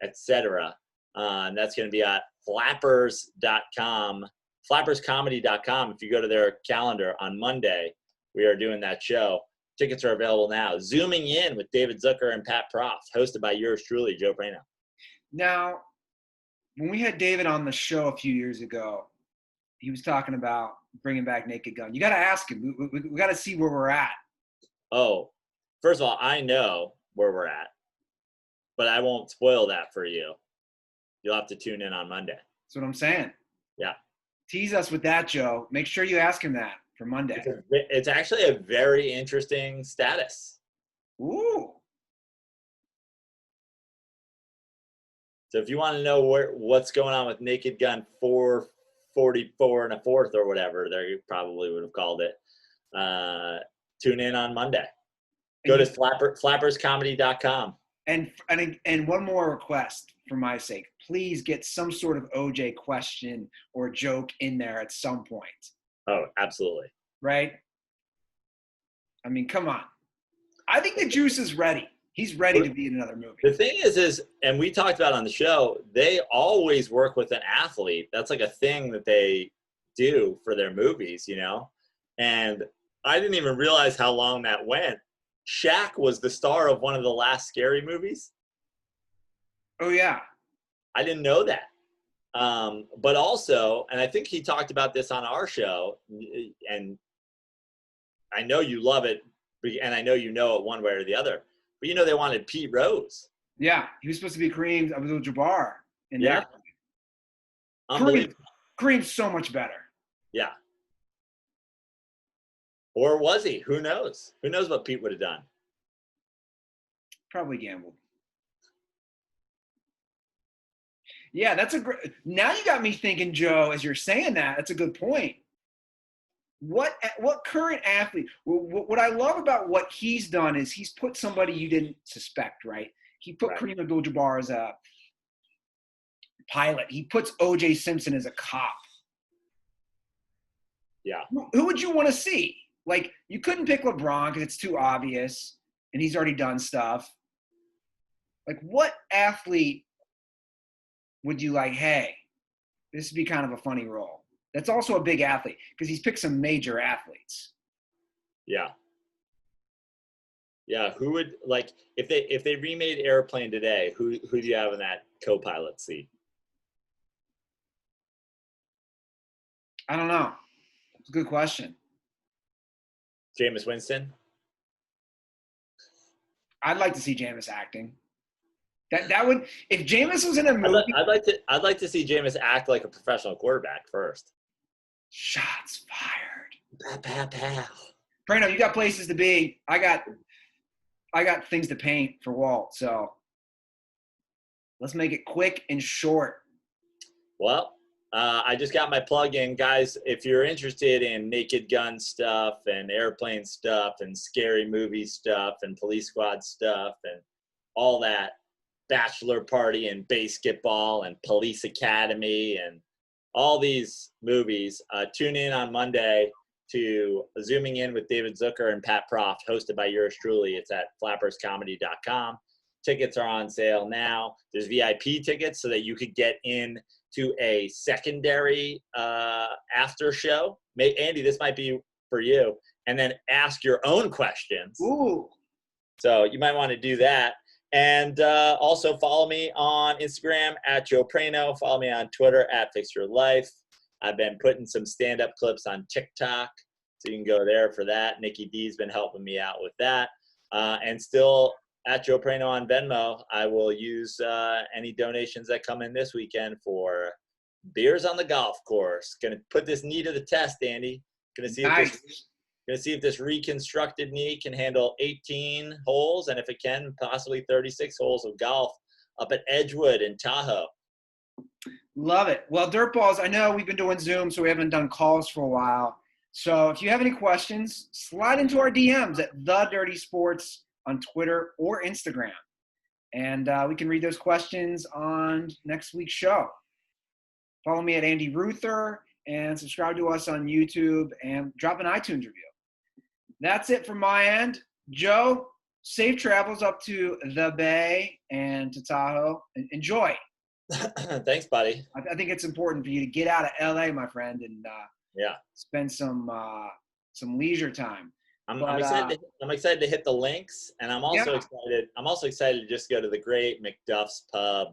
[SPEAKER 2] etc. And that's going to be at flappers.com. flapperscomedy.com. If you go to their calendar on Monday, we are doing that show. Tickets are available now. Zooming In with David Zucker and Pat Proft, hosted by yours truly, Joe Prano.
[SPEAKER 1] Now, when we had David on the show a few years ago, he was talking about bringing back Naked Gun. You got to ask him. We got to see where we're at.
[SPEAKER 2] Oh, first of all, I know where we're at, but I won't spoil that for you. You'll have to tune in on Monday.
[SPEAKER 1] That's what I'm saying.
[SPEAKER 2] Yeah.
[SPEAKER 1] Tease us with that, Joe. Make sure you ask him that for Monday.
[SPEAKER 2] It's actually a very interesting status.
[SPEAKER 1] Ooh.
[SPEAKER 2] So if you want to know what's going on with Naked Gun 444 and a fourth or whatever, they probably would have called it, tune in on Monday. Go to flapperscomedy.com.
[SPEAKER 1] And one more request for my sake. Please get some sort of OJ question or joke in there at some point.
[SPEAKER 2] Oh, absolutely.
[SPEAKER 1] Right? I mean, come on. I think the juice is ready. He's ready to be in another movie.
[SPEAKER 2] The thing is, and we talked about on the show, they always work with an athlete. That's like a thing that they do for their movies, you know? And I didn't even realize how long that went. Shaq was the star of one of the last Scary movies.
[SPEAKER 1] Oh, yeah.
[SPEAKER 2] I didn't know that. But also, and I think he talked about this on our show, and I know you love it, and I know you know it one way or the other, but you know they wanted Pete Rose.
[SPEAKER 1] Yeah, he was supposed to be Kareem Abdul-Jabbar in there.
[SPEAKER 2] Unbelievable.
[SPEAKER 1] Kareem's so much better.
[SPEAKER 2] Yeah. Or was he? Who knows? Who knows what Pete would have done?
[SPEAKER 1] Probably gambled. Yeah, that's a great. Now you got me thinking, Joe, as you're saying that, that's a good point. What current athlete, what I love about what he's done is he's put somebody you didn't suspect, right? He put Kareem Abdul-Jabbar as a pilot. He puts O.J. Simpson as a cop.
[SPEAKER 2] Yeah.
[SPEAKER 1] Who would you want to see? Like, you couldn't pick LeBron because it's too obvious, and he's already done stuff. Like, what athlete would you like, hey, this would be kind of a funny role? That's also a big athlete because he's picked some major athletes.
[SPEAKER 2] Yeah. Yeah, who would, like, if they remade Airplane today, who do you have in that co-pilot seat?
[SPEAKER 1] I don't know. It's a good question.
[SPEAKER 2] Jameis Winston?
[SPEAKER 1] I'd like to see Jameis acting. That would, if Jameis was in a movie.
[SPEAKER 2] I'd like to see Jameis act like a professional quarterback first.
[SPEAKER 1] Shots fired.
[SPEAKER 2] Pow, pow, pow.
[SPEAKER 1] Prano, you got places to be. I got things to paint for Walt. So let's make it quick and short.
[SPEAKER 2] Well, I just got my plug in, guys. If you're interested in Naked Gun stuff and Airplane stuff and scary movie stuff and Police Squad stuff and all that, Bachelor Party and Basketball and Police Academy and all these movies, tune in on Monday to Zooming In with David Zucker and Pat Proft, hosted by yours truly. It's at flapperscomedy.com. Tickets are on sale now. There's VIP tickets so that you could get in to a secondary after show. Andy, this might be for you. And then ask your own questions.
[SPEAKER 1] Ooh.
[SPEAKER 2] So you might want to do that. And also follow me on Instagram at Joe Prano. Follow me on Twitter at Fix Your Life. I've been putting some stand-up clips on TikTok, so you can go there for that. Nikki D's been helping me out with that. And still at Joe Prano on Venmo, I will use any donations that come in this weekend for beers on the golf course. Going to put this knee to the test, Andy. Going to see if this reconstructed knee can handle 18 holes, and if it can, possibly 36 holes of golf up at Edgewood in Tahoe.
[SPEAKER 1] Love it. Well, Dirtballs, I know we've been doing Zoom, so we haven't done calls for a while. So if you have any questions, slide into our DMs at The Dirty Sports on Twitter or Instagram. And we can read those questions on next week's show. Follow me at Andy Ruther and subscribe to us on YouTube and drop an iTunes review. That's it from my end. Joe, safe travels up to the Bay and to Tahoe. Enjoy.
[SPEAKER 2] Thanks, buddy.
[SPEAKER 1] I think it's important for you to get out of LA, my friend, and spend some leisure time.
[SPEAKER 2] I'm excited to hit the links, and I'm also excited. I'm also excited to just go to the great McDuff's Pub.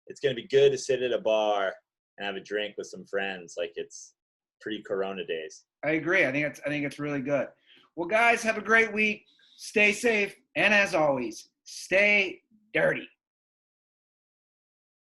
[SPEAKER 2] It's going to be good to sit at a bar and have a drink with some friends, like it's pre-Corona days.
[SPEAKER 1] I agree. I think it's really good. Well, guys, have a great week. Stay safe, and as always, stay dirty.